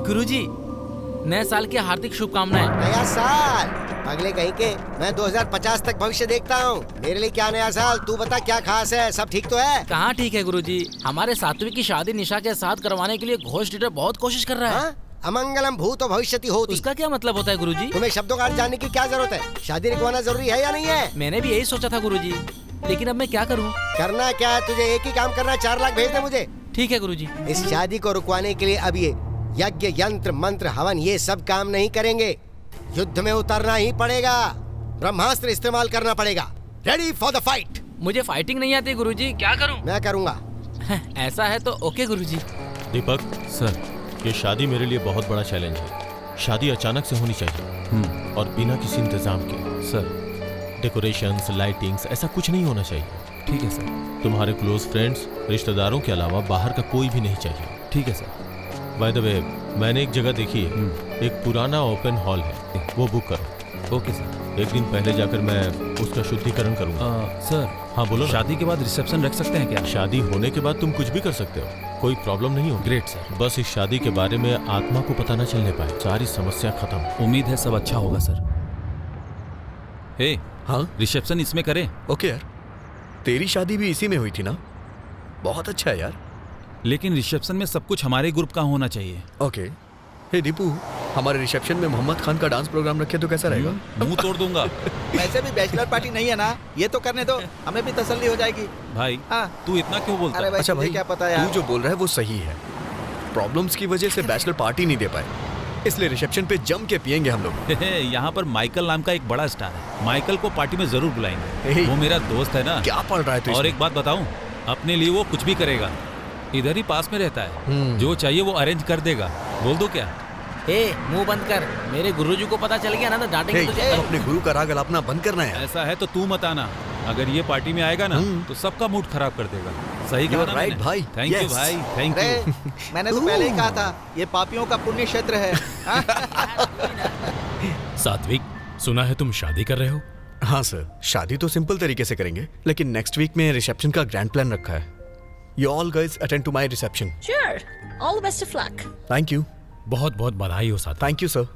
Guruji, नए साल की हार्दिक शुभकामनाएं। नया साल अगले कहीं के। मैं 2050 तक भविष्य देखता हूँ। मेरे लिए क्या नया साल? तू बता क्या खास है? सब ठीक तो है? कहाँ ठीक है गुरुजी, हमारे सात्विक की शादी निशा के साथ करवाने के लिए घोष लीडर बहुत कोशिश कर रहा है। अमंगलम भूतो भविष्यति होती। उसका क्या मतलब होता है गुरुजी? तुम्हें शब्दों का अर्थ जानने की क्या जरूरत है? शादी रुकवाना जरूरी है या नहीं है? मैंने भी यही सोचा था गुरुजी, लेकिन अब मैं क्या करूँ? करना क्या है तुझे? एक ही काम करना है, 4 लाख भेज दे मुझे। ठीक है गुरुजी। इस शादी को रुकवाने के लिए अब ये यज्ञ यंत्र मंत्र हवन ये सब काम नहीं करेंगे। युद्ध में उतरना ही पड़ेगा, ब्रह्मास्त्र इस्तेमाल करना पड़ेगा। Ready for the fight. मुझे फाइटिंग नहीं आती गुरुजी, क्या करूं? मैं करूंगा। ऐसा है तो ओके गुरुजी। दीपक सर, ये शादी मेरे लिए बहुत बड़ा चैलेंज है। शादी अचानक से होनी चाहिए और बिना किसी इंतजाम के। सर डेकोरेशंस, लाइटिंग्स ऐसा कुछ नहीं होना चाहिए। ठीक है सर। तुम्हारे क्लोज फ्रेंड्स, रिश्तेदारों के अलावा बाहर का कोई भी नहीं चाहिए। ठीक है सर। बाय द वे, मैंने एक जगह देखी है, एक पुराना ओपन हॉल है, वो बुक करो। Okay sir. एक दिन पहले जाकर मैं उसका शुद्धिकरण करूंगा। सर हाँ बोलो। शादी के बाद रिसेप्शन रख सकते हैं क्या? शादी होने के बाद तुम कुछ भी कर सकते हो, कोई प्रॉब्लम नहीं होगी। Great sir. बस इस शादी के बारे में आत्मा को पता न चलने पाए, सारी समस्या खत्म। उम्मीद है सब अच्छा होगा सर। हे हाँ रिसेप्शन इसमें करें? ओके यार, तेरी शादी भी इसी में हुई थी ना? बहुत अच्छा है यार। लेकिन रिसेप्शन में सब कुछ हमारे ग्रुप का होना चाहिए। ओके। हे दीपू, हमारे रिसेप्शन में मोहम्मद खान का डांस प्रोग्राम रखे तो कैसा रहेगा? मुंह तोड़ दूंगा। वैसे भी बैचलर पार्टी नहीं है ना, ये तो करने दो, हमें भी तसल्ली हो जाएगी। भाई हाँ। तू इतना क्यों बोलता है? अच्छा भाई, क्या पता यार, तू जो बोल रहा है वो सही है। प्रॉब्लम्स की वजह से बैचलर पार्टी नहीं दे पाए, इसलिए रिसेप्शन पे जम के पियेंगे हम लोग। यहाँ पर माइकल नाम का एक बड़ा स्टार है, माइकल को पार्टी में जरूर बुलाएंगे। वो मेरा दोस्त है ना। क्या पढ़ रहा है तू? और एक बात बताऊं, अपने लिए वो कुछ भी करेगा। इधर ही पास में रहता है, जो चाहिए वो अरेंज कर देगा। बोल दो क्या? ए, मुंह बंद कर। मेरे गुरुजी को पता चल गया ना तो डांटेंगे तुझे। अब अपने गुरु का राग अलापना बंद करना है। ऐसा है तो तू मत आना। अगर ये पार्टी में आएगा ना तो सबका मूड खराब कर देगा। सही कहा ना राइट भाई। थैंक यू भाई, थैंक यू। मैंने तो पहले ही कहा था ये पापियों का पुण्य क्षेत्र है। सात्विक, सुना है तुम शादी कर रहे हो? हाँ सर, शादी तो सिंपल तरीके से करेंगे, लेकिन नेक्स्ट वीक में रिसेप्शन का ग्रैंड प्लान रखा है। You all guys attend to my reception. Sure. All the best of luck. Thank you. बहुत बहुत बधाई हो साथ। Thank you sir.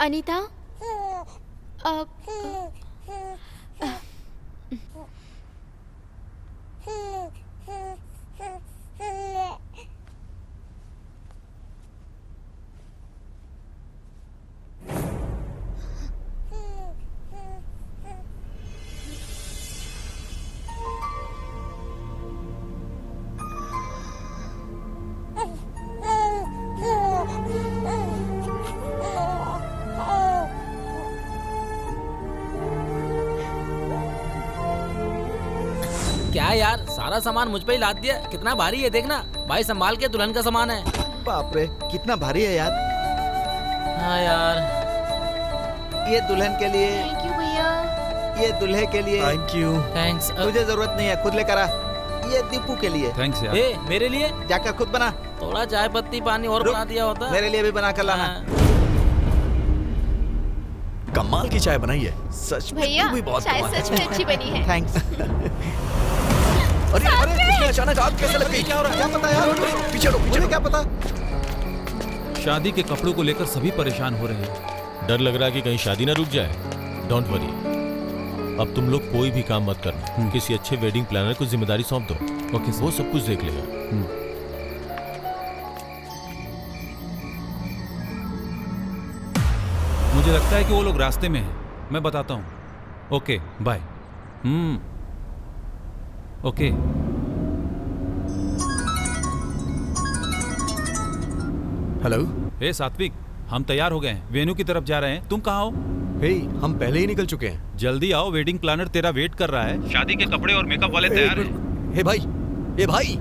अनीता, क्या यार, सारा सामान मुझ पे ही लाद दिया। कितना भारी है देखना। भाई संभाल के, दुल्हन का सामान है। बाप रे, कितना भारी है यार। हाँ यार, ये दुल्हन के लिए। थैंक यू भैया। ये दूल्हे के लिए। Thank you. थैंक्स। तुझे जरूरत नहीं है, खुद लेकर आ। ये दीपू के लिए। थैंक्स यार। ए, मेरे लिए जाकर खुद बना। थोड़ा चाय पत्ती पानी और बना दिया होता। मेरे लिए भी बना कर लाना। कमाल की चाय बनाई है सच में। भैया, तू भी बहुत चाय कमाल है। सच में अच्छी बनी है। थैंक्स। अरे अरे, इसमें अचानक आग कैसे लग गई? क्या हो रहा है? क्या पता यार? पीछे लो, पीछे मुझे लो। क्या पता? शादी के कपड़ों को लेकर सभी परेशान हो रहे हैं। डर लग रहा है कि कहीं शादी ना रुक जाए। डोंट वरी, अब तुम लोग कोई भी काम मत करना। किसी अच्छे वेडिंग प्लानर को जिम्मेदारी सौंप दो। ओके, वो सब कुछ देख लेगा। मुझे लगता है कि वो लोग रास्ते में हैं। मैं बताता हूँ। Okay bye. Okay. Hello. Hey Satvik, हम तैयार हो गए हैं, वेन्यू की तरफ जा रहे हैं। तुम कहाँ हो? हे, हम पहले ही निकल चुके हैं। जल्दी आओ, वेडिंग प्लानर तेरा वेट कर रहा है। शादी के कपड़े और मेकअप वाले तैयार हैं। हे भाई, हे भाई।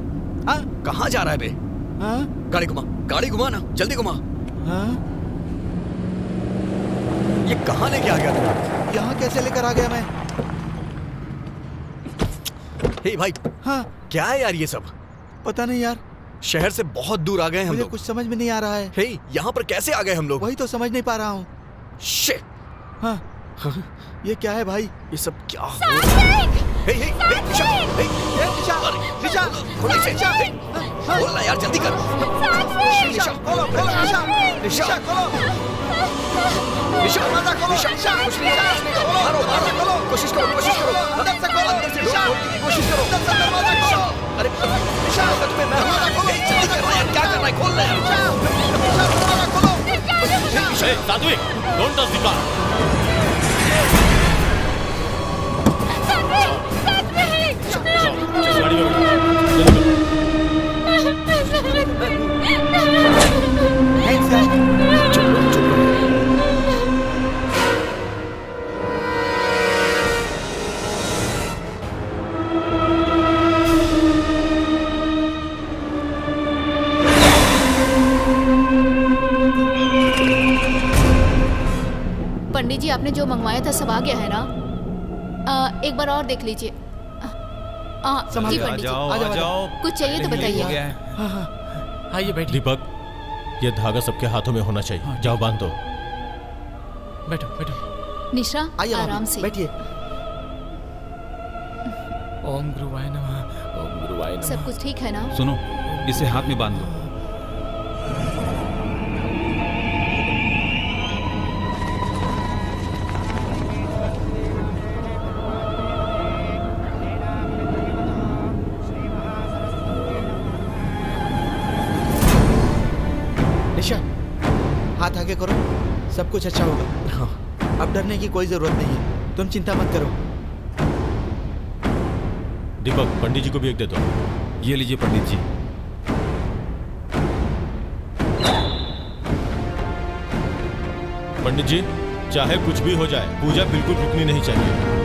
हाँ, कहाँ जा रहा है बे? हाँ? गाड़ी घुमा ना, जल्दी घुमा। हाँ? ये कहाँ लेके आ गया तू? यहाँ कैसे लेकर आ गया मैं? हे भाई। हाँ? क्या है यार ये सब? पता नहीं यार, शहर से बहुत दूर आ गए हम मुझे लोग। कुछ समझ में नहीं आ रहा है। हे, यहाँ पर कैसे आ गए हम लोग? वही तो समझ नहीं पा रहा हूँ। शिट। हाँ? ये क्या है भाई? ये सब क्या हो रहा है? हे, हे, हे, निशा, हे, निशा, खोलो इसे। हे, खोल ना यार, जल्दी कर। निशा, खोलो, निशा, निशा, खोलो। निशा, निशा, कुछ नहीं करो। मारो, कोशिश करो। अंदर से खोलो, अंदर से निशा, कोशिश करो। अंदर से दरवाजा खोलो। अरे निशा, तुम्हें मैं हूँ। हे, जल्दी कर रहा है, क्या कर रहा है? खोल ना यार। दरवाजा खोलो। Hey, सात्विक, don't touch the car. गाड़ी में पंडित जी, आपने जो मंगवाया था सब आ गया है ना? एक बार और देख लीजिए। जी पंडित जी, आ जाओ। कुछ चाहिए तो बताइए। आइए बैठिए। दीपक, ये धागा सबके हाथों में होना चाहिए। जाओ बांध दो। बैठो बैठो। निशा, आराम से बैठिए। ओम गुरुवाय नमः, ओम गुरुवाय नमः। सब कुछ ठीक है ना? सुनो, इसे हाथ में बांध दो। निशा, हाथ आगे करो, सब कुछ अच्छा होगा। हाँ। अब डरने की कोई जरूरत नहीं है, तुम चिंता मत करो। दीपक, पंडित जी को भी एक दे दो। ये लीजिए पंडित जी। पंडित जी, चाहे कुछ भी हो जाए, पूजा बिल्कुल रुकनी नहीं चाहिए।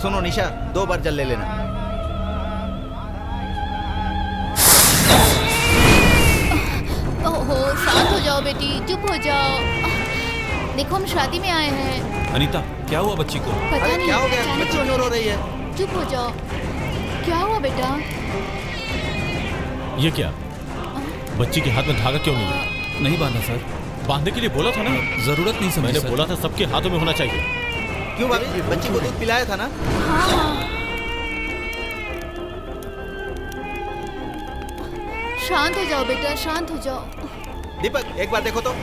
सुनो निशा, 2 बार जल ले लेना। ओहो, शांत हो जाओ बेटी, चुप हो जाओ। देखो हम शादी में आए हैं। अनीता, क्या हुआ बच्ची को? पता नहीं क्या हो गया? अचानक बच्ची क्यों रो रही है? चुप हो जाओ। क्या हुआ बेटा? ये क्या? बच्ची के हाथ में धागा क्यों नहीं है? नहीं बांधा सर। बांधने के लिए बोला था ना। जरूरत नहीं समझी मैंने सर। बोला था सबके हाथों में होना चाहिए। क्यों भाभी, बच्ची को दूध पिलाया था ना? हाँ। शांत हो जाओ बेटा, शांत हो जाओ। दीपक, एक बार देखो तो।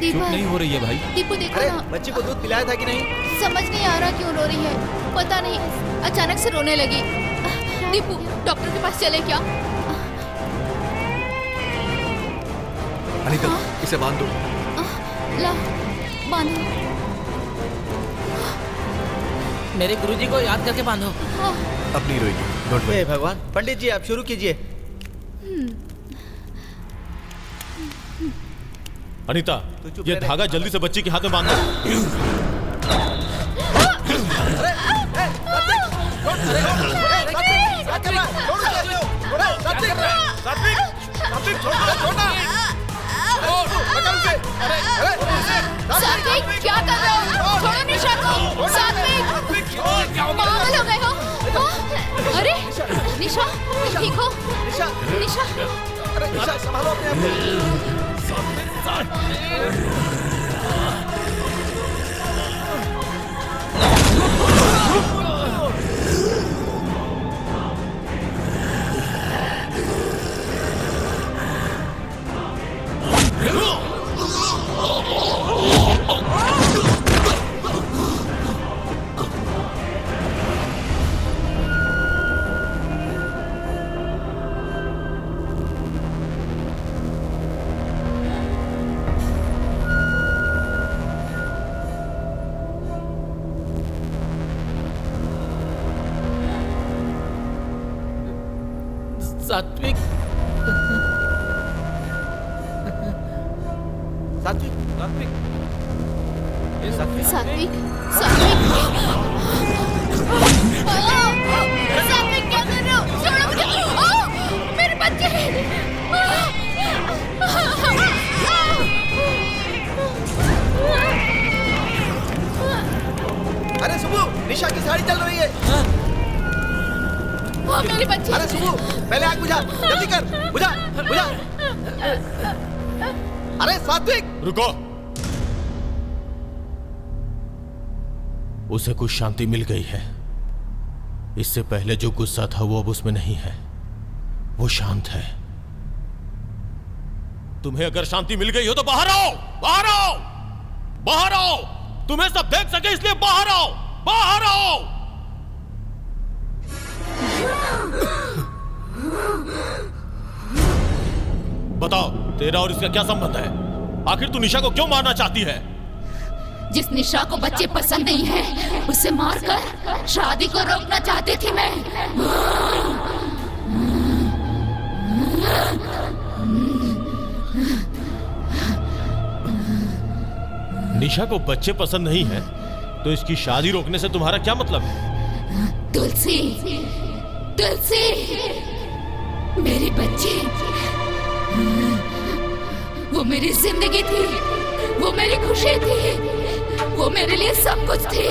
चुप नहीं हो रही है भाई। दीपू देखो अरे ना। बच्ची को दूध पिलाया था कि नहीं? समझ नहीं आ रहा क्यों रो रही है। पता नहीं, अचानक से रोने लगी। दीपू, डॉक्टर के पास चले क्या? अनीता, इसे बांध दो। ला, बांधो। मेरे गुरुजी को याद करके बांधो। अब नहीं रोएगी। Don't worry. हे भगवान, पंडित जी आप शुरू कीजिए। अनीता, ये धागा जल्दी से बच्ची के हाथ में बांध दो। सात्विक, क्या कर रहे हो? छोड़ो निशा को। सात्विक, पागल हो गए हो? अरे निशा, ठीक हो? निशा, निशा, अरे निशा, संभालो अपने आप को। सात्विक, सात्विक, सात्विक, ये सात्विक, सात्विक, सात्विक, सात्विक क्या कर रहे हो? छोड़ो मुझे। मेरे बच्चे। अरे सुबू, निशा की साड़ी चल रही है। मेरे बच्चे। अरे सुबू, पहले आग बुझा, जल्दी कर, बुझा, बुझा। अरे सात्विक, रुको। उसे कुछ शांति मिल गई है। इससे पहले जो गुस्सा था वो अब उसमें नहीं है, वो शांत है। तुम्हें अगर शांति मिल गई हो तो बाहर आओ, बाहर आओ, बाहर आओ। तुम्हें सब देख सके इसलिए बाहर आओ, बाहर आओ। बताओ, तेरा और इसका क्या संबंध है? आखिर तू निशा को क्यों मारना चाहती है? जिस निशा को बच्चे पसंद नहीं है, उसे मारकर शादी को रोकना चाहती थी मैं। निशा को बच्चे पसंद नहीं है तो इसकी शादी रोकने से तुम्हारा क्या मतलब है? तुलसी, तुलसी, मेरी बच्ची, वो मेरी जिंदगी थी, वो मेरी खुशी थी, वो मेरे लिए सब कुछ थी।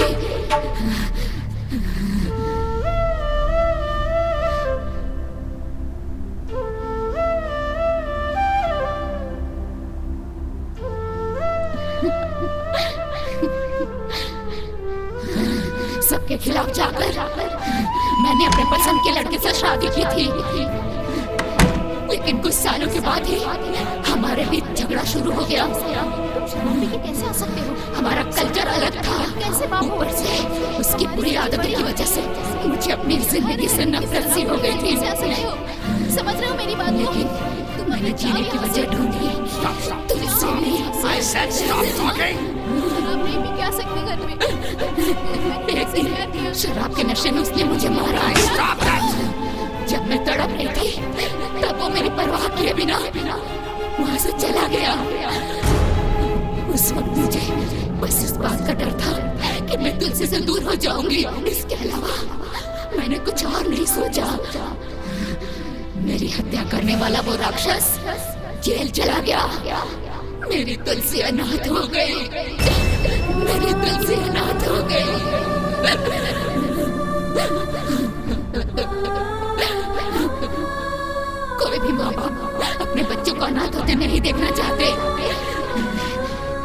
सबके खिलाफ जाकर मैंने अपने पसंद के लड़के से शादी की थी, लेकिन कुछ सालों के बाद ही हमारे बीच झगड़ा शुरू हो गया। मम्मी के कैसे आ सकते हो? हमारा कल्चर अलग था। कैसे बाबू? ऊपर से उसकी बुरी आदतों की वजह से मुझे अपनी जिंदगी से नफरत सी हो गई थी। समझ रहे हो मेरी बात? लेकिन मैंने जीने की वजह ढूंढी। भी क्या सकते घर में? एक दिन शराब के नशे में उसने मुझे मारा। जब मैं तड़प रही थी तब वो मेरी परवाह किए बिना वहां से चला गया। उस वक्त मुझे बस इस बात का डर था कि मैं तुलसी से दूर हो जाऊंगी। इसके अलावा मैंने कुछ और नहीं सोचा। मेरी हत्या करने वाला वो राक्षस जेल चला गया। मेरी तुलसी अनाथ हो गई। मेरी तुलसी अनाथ हो गई। कोई भी माँ बाप अपने बच्चों को अनाथ होते नहीं देखना चाहते।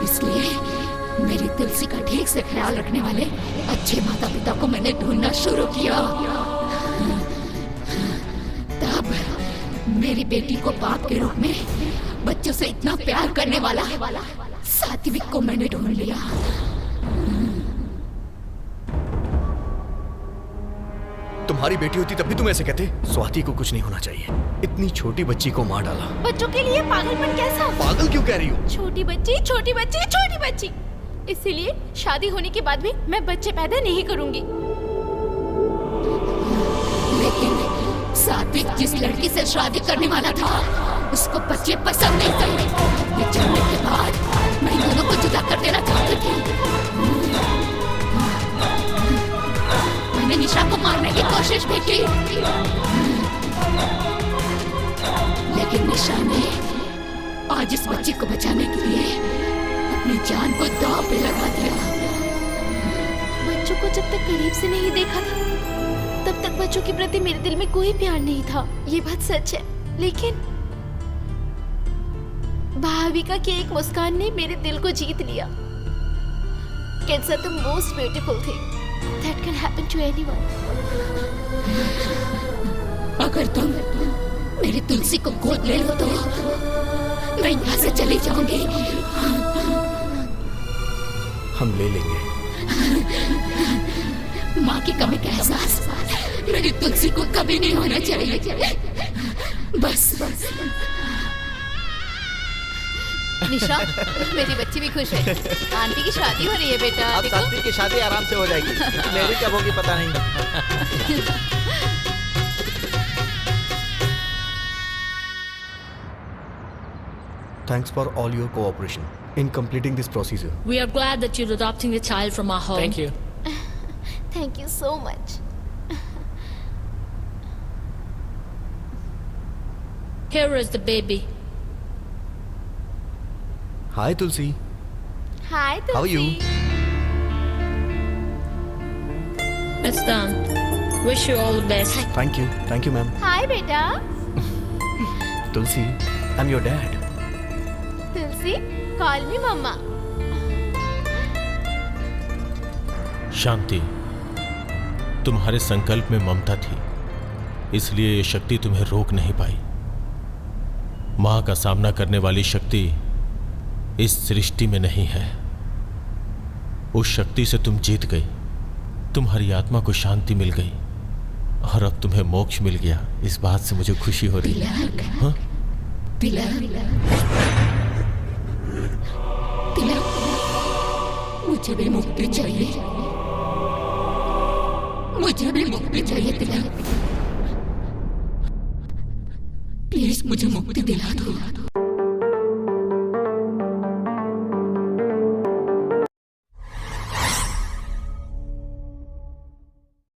इसलिए मेरी तुलसी का ठीक से ख्याल रखने वाले अच्छे माता पिता को मैंने ढूंढना शुरू किया। तब मेरी बेटी को बाप के रूप में बच्चों से इतना प्यार करने वाला सात्विक को मैंने ढूंढ लिया। तुम्हारी बेटी होती तब भी तुम ऐसे कहते? स्वाति को कुछ नहीं होना चाहिए। इतनी छोटी बच्ची को मार डाला। बच्चों के लिए पागलपन कैसा? पागल क्यों कह रही हो? छोटी बच्ची, छोटी बच्ची, छोटी बच्ची। इसीलिए शादी होने के बाद भी मैं बच्चे पैदा नहीं करूंगी। लेकिन सात्विक जिस लड़की से शादी करने वाला था उसको बच्चे पसंद नहीं थे। ये जानने के बाद मैं दोनों को जुदा कर देना चाहती थी। मैंने निशा को मारने की कोशिश भी की, लेकिन निशा ने आज इस बच्ची को बचाने के लिए अपनी जान को दांव पे लगा दिया। बच्चों को जब तक करीब से नहीं देखा था तब तक बच्चों के प्रति मेरे दिल में कोई प्यार नहीं था। ये बात सच है। लेकिन भाविका की एक मुस्कान ने मेरे दिल को जीत लिया। Kids are the most beautiful thing that can happen to anyone. अगर तुम मेरी तुलसी को गोद ले लो तो मैं यहाँ से चली जाऊंगी। हम ले लेंगे। माँ की कमी का एहसास मेरी तुलसी को कभी नहीं होना चाहिए। बस निशा, मेरी बच्ची भी खुश है। आंटी की शादी हो रही है बेटा। अब सात्विक की शादी आराम से हो जाएगी। मेरी कब होगी पता नहीं। Thanks for all your cooperation in completing this procedure. We are glad that you're adopting the child from our home. Thank you. Thank you so much. Here is the baby. Hi Tulsi. Hi Tulsi. How are you? It's done. Wish you all the best. Thank you. Thank you, ma'am. Hi बेटा। Tulsi, I'm your dad. Tulsi, call me mama. शांति, तुम्हारे संकल्प में ममता थी, इसलिए ये शक्ति तुम्हें रोक नहीं पाई। मां का सामना करने वाली शक्ति इस सृष्टि में नहीं है। उस शक्ति से तुम जीत गई, तुम्हारी आत्मा को शांति मिल गई और अब तुम्हें मोक्ष मिल गया। इस बात से मुझे खुशी हो रही है। हाँ? मुझे भी मुक्ति चाहिए। मुझे भी मुक्ति चाहिए तिलक। प्लीज मुझे मुक्ति दिला दो।